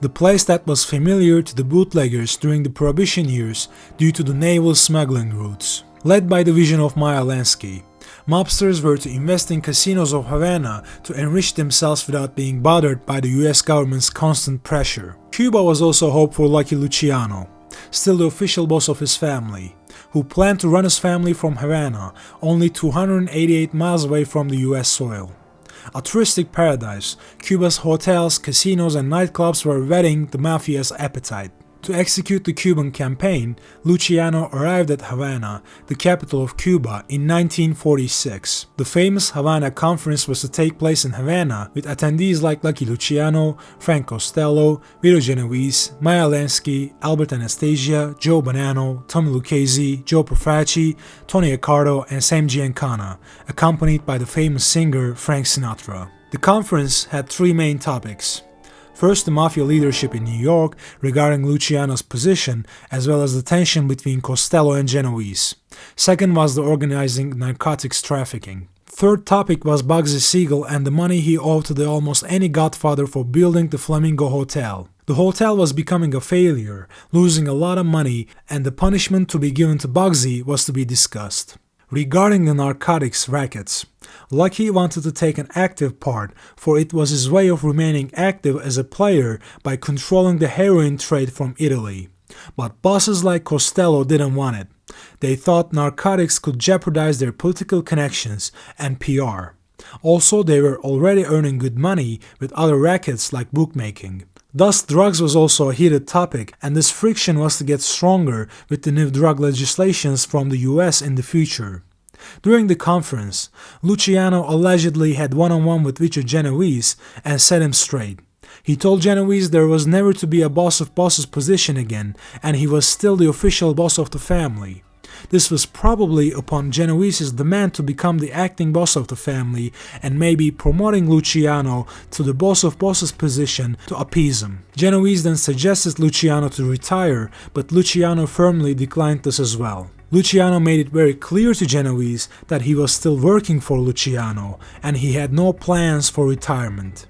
the place that was familiar to the bootleggers during the Prohibition years due to the naval smuggling routes. Led by the vision of Meyer Lansky, mobsters were to invest in casinos of Havana to enrich themselves without being bothered by the US government's constant pressure. Cuba was also hope for Lucky Luciano, still the official boss of his family, who planned to run his family from Havana, only 288 miles away from the US soil. A touristic paradise, Cuba's hotels, casinos and nightclubs were whetting the mafia's appetite. To execute the Cuban campaign, Luciano arrived at Havana, the capital of Cuba, in 1946. The famous Havana Conference was to take place in Havana, with attendees like Lucky Luciano, Frank Costello, Vito Genovese, Meyer Lansky, Albert Anastasia, Joe Bonanno, Tommy Lucchese, Joe Profaci, Tony Accardo and Sam Giancana, accompanied by the famous singer Frank Sinatra. The conference had three main topics. First, the mafia leadership in New York regarding Luciano's position, as well as the tension between Costello and Genovese. Second was the organizing narcotics trafficking. Third topic was Bugsy Siegel and the money he owed to the almost any godfather for building the Flamingo Hotel. The hotel was becoming a failure, losing a lot of money, and the punishment to be given to Bugsy was to be discussed. Regarding the narcotics rackets, Lucky wanted to take an active part, for it was his way of remaining active as a player by controlling the heroin trade from Italy. But bosses like Costello didn't want it. They thought narcotics could jeopardize their political connections and PR. Also, they were already earning good money with other rackets like bookmaking. Thus, drugs was also a heated topic, and this friction was to get stronger with the new drug legislations from the US in the future. During the conference, Luciano allegedly had one-on-one with Vito Genovese and set him straight. He told Genovese there was never to be a boss of bosses position again, and he was still the official boss of the family. This was probably upon Genovese's demand to become the acting boss of the family and maybe promoting Luciano to the boss of bosses position to appease him. Genovese then suggested Luciano to retire, but Luciano firmly declined this as well. Luciano made it very clear to Genovese that he was still working for Luciano and he had no plans for retirement.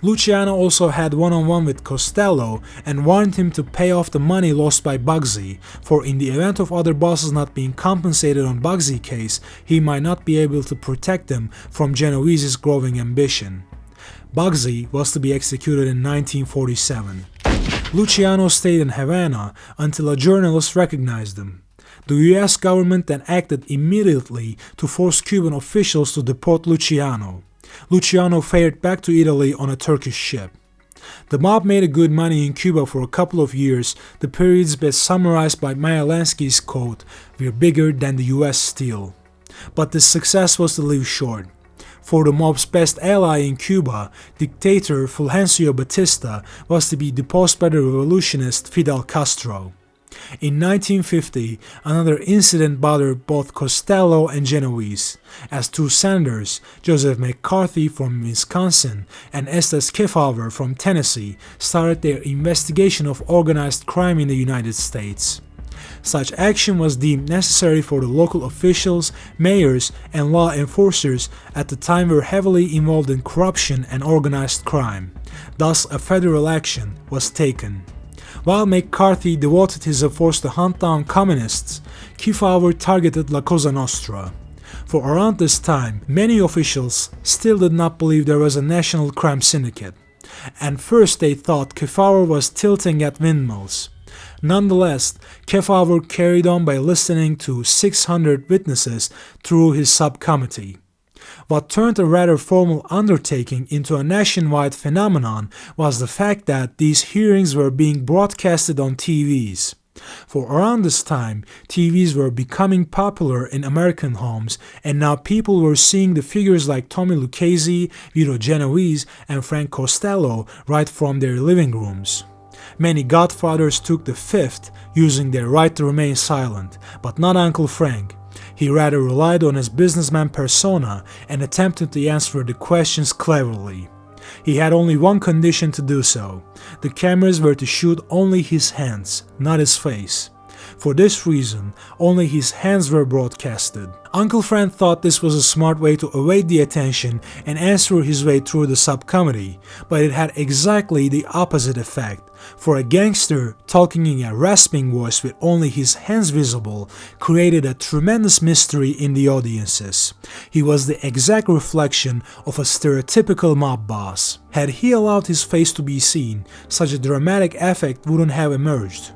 Luciano also had one-on-one with Costello and warned him to pay off the money lost by Bugsy, for in the event of other bosses not being compensated on Bugsy case, he might not be able to protect them from Genovese's growing ambition. Bugsy was to be executed in 1947. Luciano stayed in Havana until a journalist recognized him. The US government then acted immediately to force Cuban officials to deport Luciano. Luciano fared back to Italy on a Turkish ship. The mob made good money in Cuba for a couple of years, the periods best summarized by Meyer Lansky's quote, "We're bigger than the US still." But this success was to leave short. For the mob's best ally in Cuba, dictator Fulgencio Batista was to be deposed by the revolutionist Fidel Castro. In 1950, another incident bothered both Costello and Genovese, as two senators, Joseph McCarthy from Wisconsin and Estes Kefauver from Tennessee, started their investigation of organized crime in the United States. Such action was deemed necessary for the local officials, mayors, and law enforcers at the time were heavily involved in corruption and organized crime. Thus, a federal action was taken. While McCarthy devoted his efforts to hunt down communists, Kefauver targeted La Cosa Nostra. For around this time, many officials still did not believe there was a national crime syndicate. And first they thought Kefauver was tilting at windmills. Nonetheless, Kefauver carried on by listening to 600 witnesses through his subcommittee. What turned a rather formal undertaking into a nationwide phenomenon was the fact that these hearings were being broadcasted on TVs. For around this time, TVs were becoming popular in American homes, and now people were seeing the figures like Tommy Lucchese, Vito Genovese, and Frank Costello right from their living rooms. Many godfathers took the fifth, using their right to remain silent, but not Uncle Frank. He rather relied on his businessman persona and attempted to answer the questions cleverly. He had only one condition to do so. The cameras were to shoot only his hands, not his face. For this reason, only his hands were broadcasted. Uncle Frank thought this was a smart way to evade the attention and answer his way through the subcommittee, but it had exactly the opposite effect. For a gangster, talking in a rasping voice with only his hands visible created a tremendous mystery in the audiences. He was the exact reflection of a stereotypical mob boss. Had he allowed his face to be seen, such a dramatic effect wouldn't have emerged.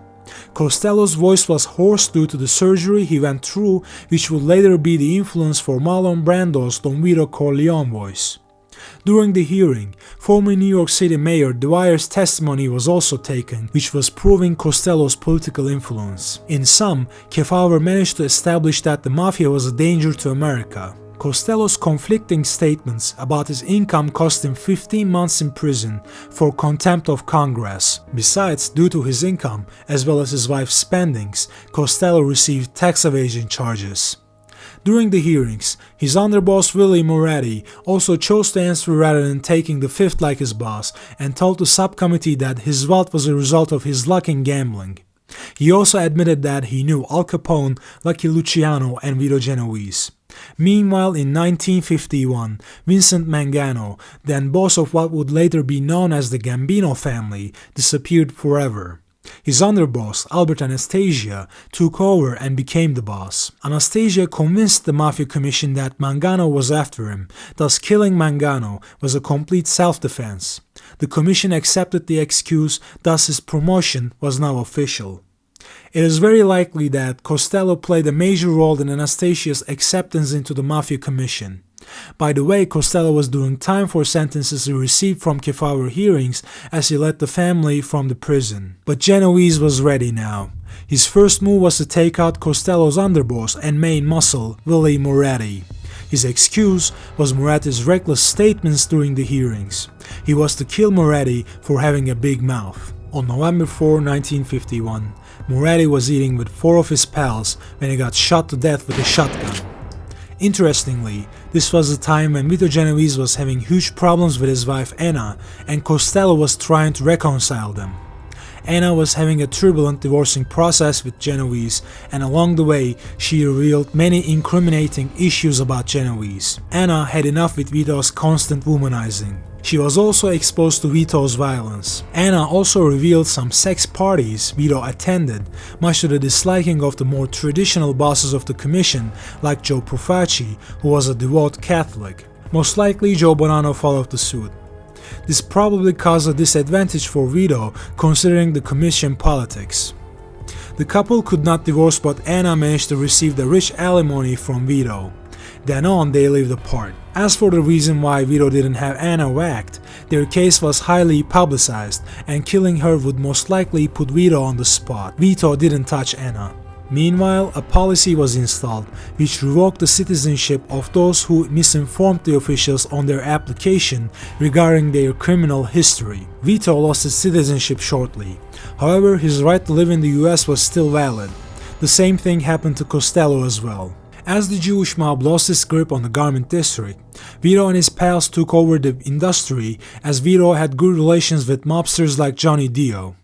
Costello's voice was hoarse due to the surgery he went through, which would later be the influence for Marlon Brando's Don Vito Corleone voice. During the hearing, former New York City Mayor Dwyer's testimony was also taken, which was proving Costello's political influence. In sum, Kefauver managed to establish that the Mafia was a danger to America. Costello's conflicting statements about his income cost him 15 months in prison for contempt of Congress. Besides, due to his income, as well as his wife's spendings, Costello received tax evasion charges. During the hearings, his underboss Willie Moretti also chose to answer rather than taking the fifth like his boss, and told the subcommittee that his wealth was a result of his luck in gambling. He also admitted that he knew Al Capone, Lucky Luciano, and Vito Genovese. Meanwhile, in 1951, Vincent Mangano, then boss of what would later be known as the Gambino family, disappeared forever. His underboss, Albert Anastasia, took over and became the boss. Anastasia convinced the Mafia Commission that Mangano was after him, thus killing Mangano was a complete self-defense. The commission accepted the excuse, thus his promotion was now official. It is very likely that Costello played a major role in Anastasia's acceptance into the Mafia Commission. By the way, Costello was doing time for sentences he received from Kefauver Hearings as he led the family from the prison. But Genovese was ready now. His first move was to take out Costello's underboss and main muscle, Willie Moretti. His excuse was Moretti's reckless statements during the hearings. He was to kill Moretti for having a big mouth. On November 4, 1951, Moretti was eating with 4 of his pals when he got shot to death with a shotgun. Interestingly, this was the time when Vito Genovese was having huge problems with his wife Anna, and Costello was trying to reconcile them. Anna was having a turbulent divorcing process with Genovese, and along the way she revealed many incriminating issues about Genovese. Anna had enough with Vito's constant womanizing. She was also exposed to Vito's violence. Anna also revealed some sex parties Vito attended, much to the disliking of the more traditional bosses of the commission like Joe Profaci, who was a devout Catholic. Most likely Joe Bonanno followed the suit. This probably caused a disadvantage for Vito considering the commission politics. The couple could not divorce, but Anna managed to receive the rich alimony from Vito. Then on, they lived apart. As for the reason why Vito didn't have Anna whacked, their case was highly publicized, and killing her would most likely put Vito on the spot. Vito didn't touch Anna. Meanwhile, a policy was installed which revoked the citizenship of those who misinformed the officials on their application regarding their criminal history. Vito lost his citizenship shortly. However, his right to live in the US was still valid. The same thing happened to Costello as well. As the Jewish mob lost its grip on the garment district, Vito and his pals took over the industry as Vito had good relations with mobsters like Johnny Dio.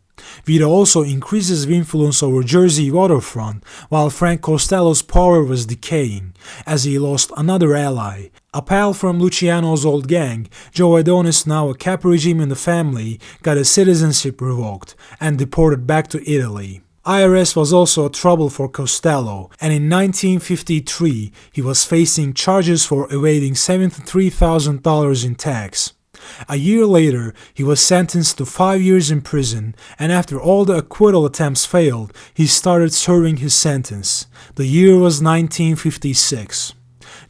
Vito also increased his influence over Jersey waterfront, while Frank Costello's power was decaying, as he lost another ally. A pal from Luciano's old gang, Joe Adonis, now a cap regime in the family, got his citizenship revoked and deported back to Italy. IRS was also a trouble for Costello, and in 1953 he was facing charges for evading $73,000 in tax. A year later, he was sentenced to 5 years in prison, and after all the acquittal attempts failed, he started serving his sentence. The year was 1956.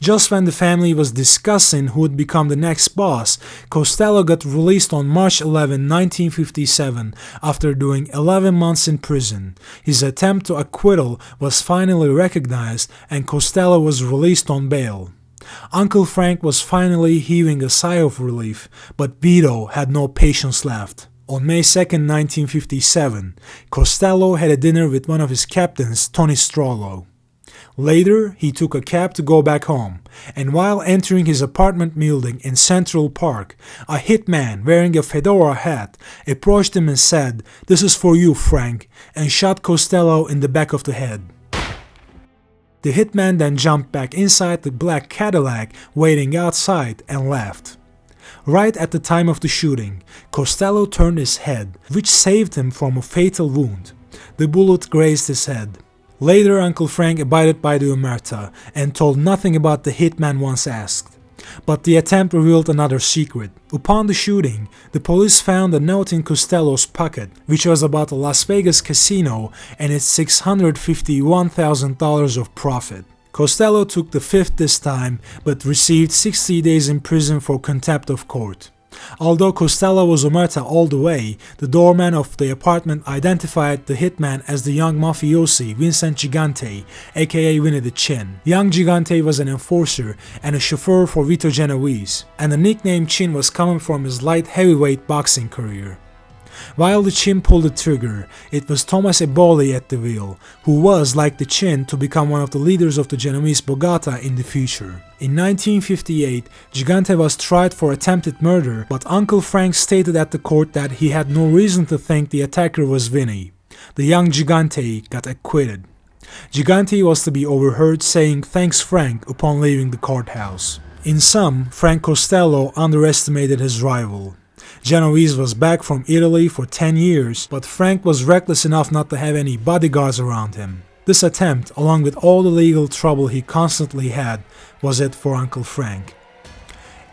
Just when the family was discussing who would become the next boss, Costello got released on March 11, 1957, after doing 11 months in prison. His attempt to acquittal was finally recognized, and Costello was released on bail. Uncle Frank was finally heaving a sigh of relief, but Vito had no patience left. On May 2, 1957, Costello had a dinner with one of his captains, Tony Strollo. Later, he took a cab to go back home, and while entering his apartment building in Central Park, a hitman wearing a fedora hat approached him and said, "This is for you, Frank," and shot Costello in the back of the head. The hitman then jumped back inside the black Cadillac waiting outside and left. Right at the time of the shooting, Costello turned his head, which saved him from a fatal wound. The bullet grazed his head. Later, Uncle Frank abided by the omerta and told nothing about the hitman once asked. But the attempt revealed another secret. Upon the shooting, the police found a note in Costello's pocket, which was about a Las Vegas casino and its $651,000 of profit. Costello took the fifth this time, but received 60 days in prison for contempt of court. Although Costello was omerta all the way, the doorman of the apartment identified the hitman as the young mafiosi Vincent Gigante, aka Winnie the Chin. Young Gigante was an enforcer and a chauffeur for Vito Genovese, and the nickname Chin was coming from his light heavyweight boxing career. While the Chin pulled the trigger, it was Thomas Eboli at the wheel, who was, like the Chin, to become one of the leaders of the Genovese Bogota in the future. In 1958, Gigante was tried for attempted murder, but Uncle Frank stated at the court that he had no reason to think the attacker was Vinny. The young Gigante got acquitted. Gigante was to be overheard saying "Thanks, Frank" upon leaving the courthouse. In sum, Frank Costello underestimated his rival. Genovese was back from Italy for 10 years, but Frank was reckless enough not to have any bodyguards around him. This attempt, along with all the legal trouble he constantly had, was it for Uncle Frank.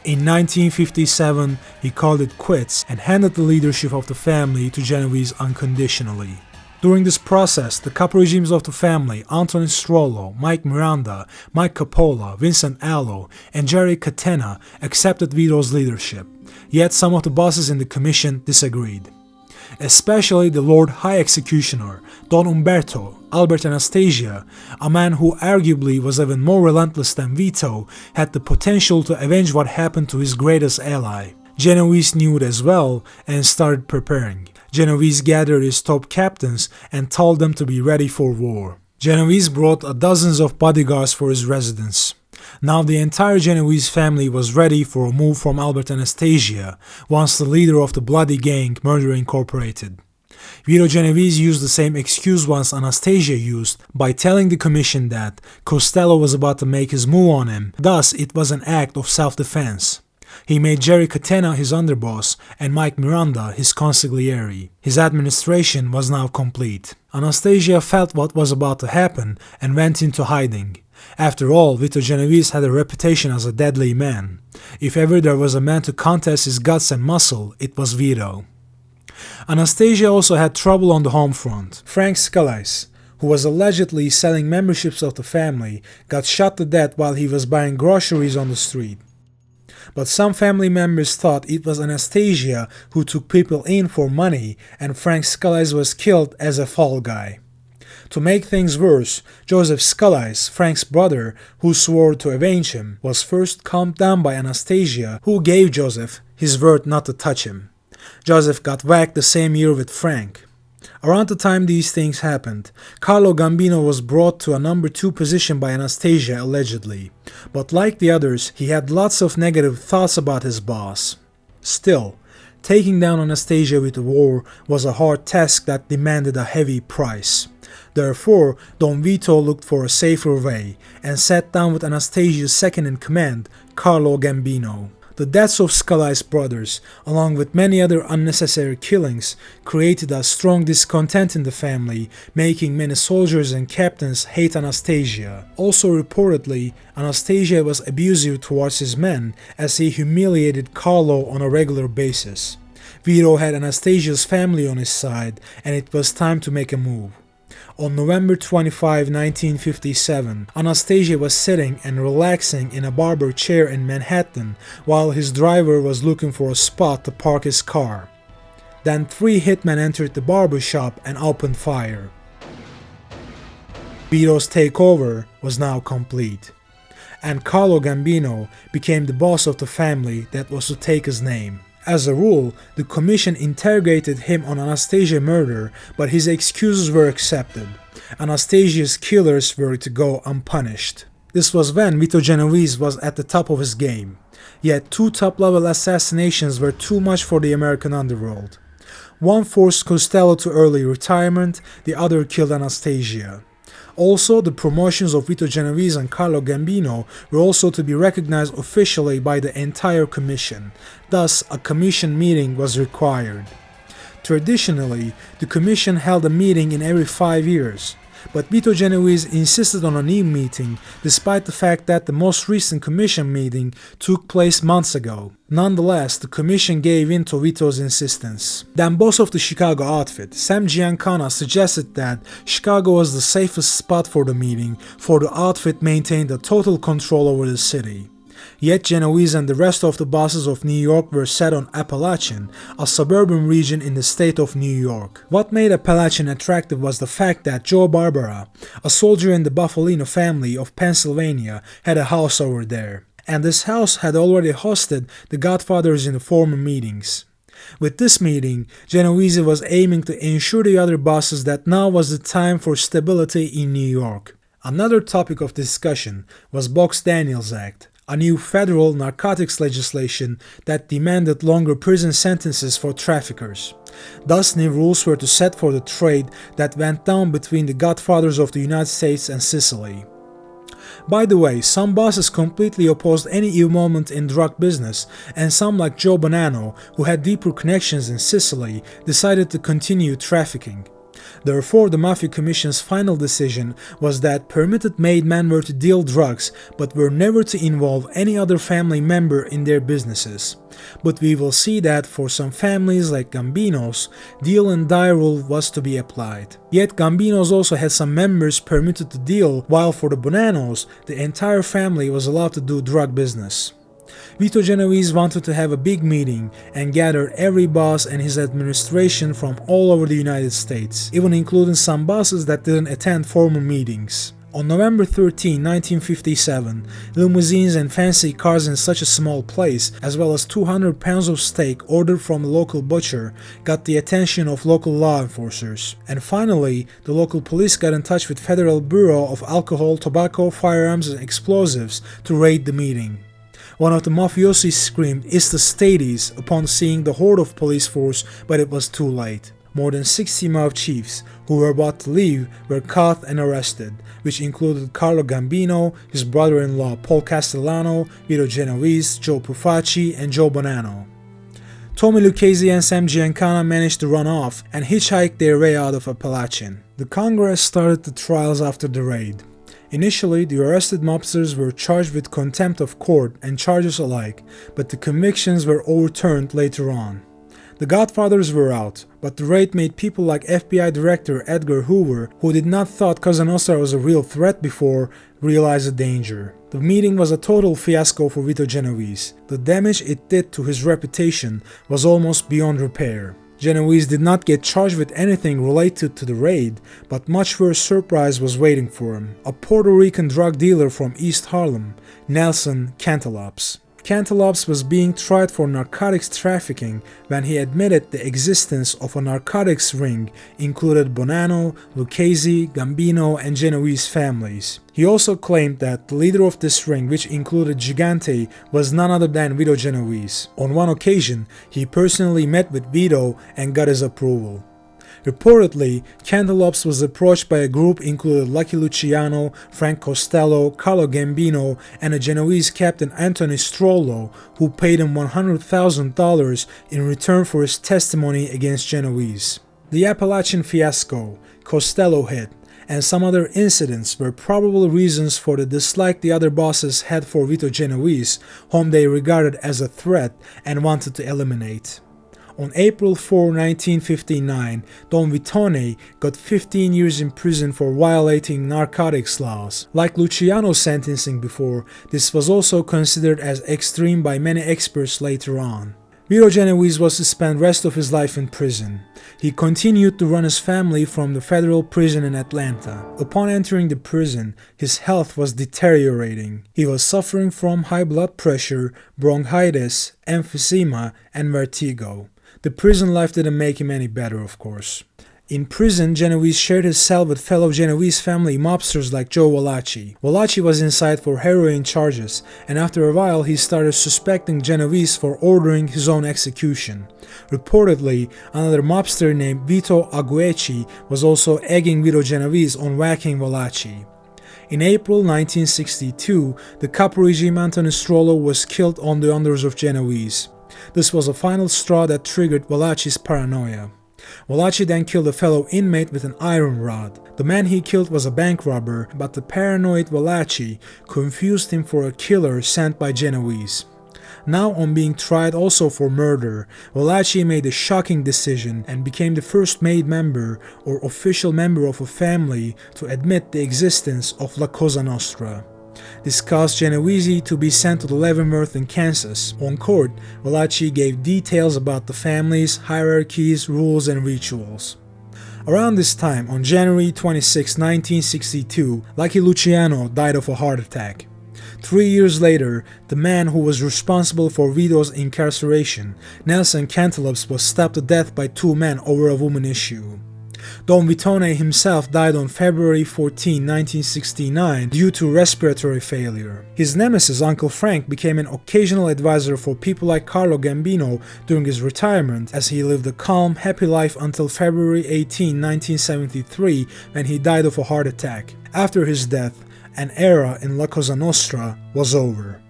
In 1957, he called it quits and handed the leadership of the family to Genovese unconditionally. During this process, the capo regimes of the family, Anthony Strollo, Mike Miranda, Mike Coppola, Vincent Allo, and Jerry Catena, accepted Vito's leadership. Yet some of the bosses in the commission disagreed. Especially the Lord High Executioner, Don Umberto, Albert Anastasia, a man who arguably was even more relentless than Vito, had the potential to avenge what happened to his greatest ally. Genovese knew it as well and started preparing. Genovese gathered his top captains and told them to be ready for war. Genovese brought dozens of bodyguards for his residence. Now the entire Genovese family was ready for a move from Albert Anastasia, once the leader of the bloody gang, Murder Incorporated. Vito Genovese used the same excuse once Anastasia used, by telling the commission that Costello was about to make his move on him, thus it was an act of self-defense. He made Jerry Catena his underboss and Mike Miranda his consigliere. His administration was now complete. Anastasia felt what was about to happen and went into hiding. After all, Vito Genovese had a reputation as a deadly man. If ever there was a man to contest his guts and muscle, it was Vito. Anastasia also had trouble on the home front. Frank Scalise, who was allegedly selling memberships of the family, got shot to death while he was buying groceries on the street. But some family members thought it was Anastasia who took people in for money, and Frank Scalise was killed as a fall guy. To make things worse, Joseph Scalise, Frank's brother, who swore to avenge him, was first calmed down by Anastasia, who gave Joseph his word not to touch him. Joseph got whacked the same year with Frank. Around the time these things happened, Carlo Gambino was brought to a number 2 position by Anastasia allegedly, but like the others, he had lots of negative thoughts about his boss. Still, taking down Anastasia with the war was a hard task that demanded a heavy price. Therefore, Don Vito looked for a safer way and sat down with Anastasia's second-in-command, Carlo Gambino. The deaths of Scalise brothers, along with many other unnecessary killings, created a strong discontent in the family, making many soldiers and captains hate Anastasia. Also reportedly, Anastasia was abusive towards his men, as he humiliated Carlo on a regular basis. Vito had Anastasia's family on his side, and it was time to make a move. On November 25, 1957, Anastasia was sitting and relaxing in a barber chair in Manhattan while his driver was looking for a spot to park his car. Then 3 hitmen entered the barber shop and opened fire. Vito's takeover was now complete, and Carlo Gambino became the boss of the family that was to take his name. As a rule, the commission interrogated him on Anastasia murder, but his excuses were accepted. Anastasia's killers were to go unpunished. This was when Vito Genovese was at the top of his game. Yet 2 top-level assassinations were too much for the American underworld. One forced Costello to early retirement, the other killed Anastasia. Also, the promotions of Vito Genovese and Carlo Gambino were also to be recognized officially by the entire commission. Thus, a commission meeting was required. Traditionally, the commission held a meeting in every 5 years. But Vito Genovese insisted on a new meeting, despite the fact that the most recent commission meeting took place months ago. Nonetheless, the commission gave in to Vito's insistence. Then boss of the Chicago outfit, Sam Giancana, suggested that Chicago was the safest spot for the meeting, for the outfit maintained a total control over the city. Yet Genovese and the rest of the bosses of New York were set on Apalachin, a suburban region in the state of New York. What made Apalachin attractive was the fact that Joe Barbara, a soldier in the Buffalino family of Pennsylvania, had a house over there. And this house had already hosted the Godfathers in the former meetings. With this meeting, Genovese was aiming to ensure the other bosses that now was the time for stability in New York. Another topic of discussion was Box-Daniels Act, a new federal narcotics legislation that demanded longer prison sentences for traffickers. Thus, new rules were to set for the trade that went down between the Godfathers of the United States and Sicily. By the way, some bosses completely opposed any involvement in drug business, and some, like Joe Bonanno, who had deeper connections in Sicily, decided to continue trafficking. Therefore, the Mafia Commission's final decision was that permitted made men were to deal drugs, but were never to involve any other family member in their businesses. But we will see that for some families like Gambino's, deal and die rule was to be applied. Yet Gambino's also had some members permitted to deal, while for the Bonannos, the entire family was allowed to do drug business. Vito Genovese wanted to have a big meeting and gather every boss and his administration from all over the United States, even including some bosses that didn't attend formal meetings. On November 13, 1957, limousines and fancy cars in such a small place, as well as 200 pounds of steak ordered from a local butcher, got the attention of local law enforcers. And finally, the local police got in touch with Federal Bureau of Alcohol, Tobacco, Firearms and Explosives to raid the meeting. One of the mafiosi screamed "It's the Stadies" upon seeing the horde of police force, but it was too late. More than 60 mob chiefs who were about to leave were caught and arrested, which included Carlo Gambino, his brother-in-law Paul Castellano, Vito Genovese, Joe Profaci, and Joe Bonanno. Tommy Lucchese and Sam Giancana managed to run off and hitchhike their way out of Apalachin. The Congress started the trials after the raid. Initially, the arrested mobsters were charged with contempt of court and charges alike, but the convictions were overturned later on. The Godfathers were out, but the raid made people like FBI Director Edgar Hoover, who did not thought Cosa Nostra was a real threat before, realize the danger. The meeting was a total fiasco for Vito Genovese. The damage it did to his reputation was almost beyond repair. Genovese did not get charged with anything related to the raid, but much worse surprise was waiting for him. A Puerto Rican drug dealer from East Harlem, Nelson Cantalopes. Cantalopes was being tried for narcotics trafficking when he admitted the existence of a narcotics ring included Bonanno, Lucchese, Gambino, and Genovese families. He also claimed that the leader of this ring, which included Gigante, was none other than Vito Genovese. On one occasion, he personally met with Vito and got his approval. Reportedly, Cantalopes was approached by a group including Lucky Luciano, Frank Costello, Carlo Gambino, and a Genovese captain Anthony Strollo, who paid him $100,000 in return for his testimony against Genovese. The Apalachin fiasco, Costello hit, and some other incidents were probable reasons for the dislike the other bosses had for Vito Genovese, whom they regarded as a threat and wanted to eliminate. On April 4, 1959, Don Vitone got 15 years in prison for violating narcotics laws. Like Luciano's sentencing before, this was also considered as extreme by many experts later on. Vito Genovese was to spend the rest of his life in prison. He continued to run his family from the federal prison in Atlanta. Upon entering the prison, his health was deteriorating. He was suffering from high blood pressure, bronchitis, emphysema, and vertigo. The prison life didn't make him any better, of course. In prison, Genovese shared his cell with fellow Genovese family mobsters like Joe Valachi. Valachi was inside for heroin charges, and after a while he started suspecting Genovese for ordering his own execution. Reportedly, another mobster named Vito Agueci was also egging Vito Genovese on whacking Valachi. In April 1962, the Caporegimento Nostrolo was killed on the orders of Genovese. This was a final straw that triggered Valachi's paranoia. Valachi then killed a fellow inmate with an iron rod. The man he killed was a bank robber, but the paranoid Valachi confused him for a killer sent by Genovese. Now, on being tried also for murder, Valachi made a shocking decision and became the first made member or official member of a family to admit the existence of La Cosa Nostra. This caused Genovese to be sent to Leavenworth in Kansas. On court, Valachi gave details about the family's hierarchies, rules, and rituals. Around this time, on January 26, 1962, Lucky Luciano died of a heart attack. 3 years later, the man who was responsible for Vito's incarceration, Nelson Cantaloupe, was stabbed to death by two men over a woman issue. Don Vitone himself died on February 14, 1969 due to respiratory failure. His nemesis Uncle Frank became an occasional advisor for people like Carlo Gambino during his retirement, as he lived a calm, happy life until February 18, 1973 when he died of a heart attack. After his death, an era in La Cosa Nostra was over.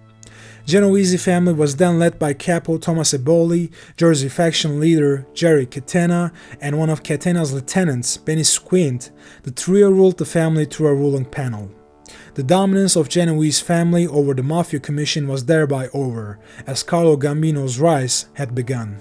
Genovese family was then led by Capo Thomas Eboli, Jersey faction leader Jerry Catena, and one of Catena's lieutenants, Benny Squint. The trio ruled the family through a ruling panel. The dominance of Genovese family over the Mafia Commission was thereby over, as Carlo Gambino's rise had begun.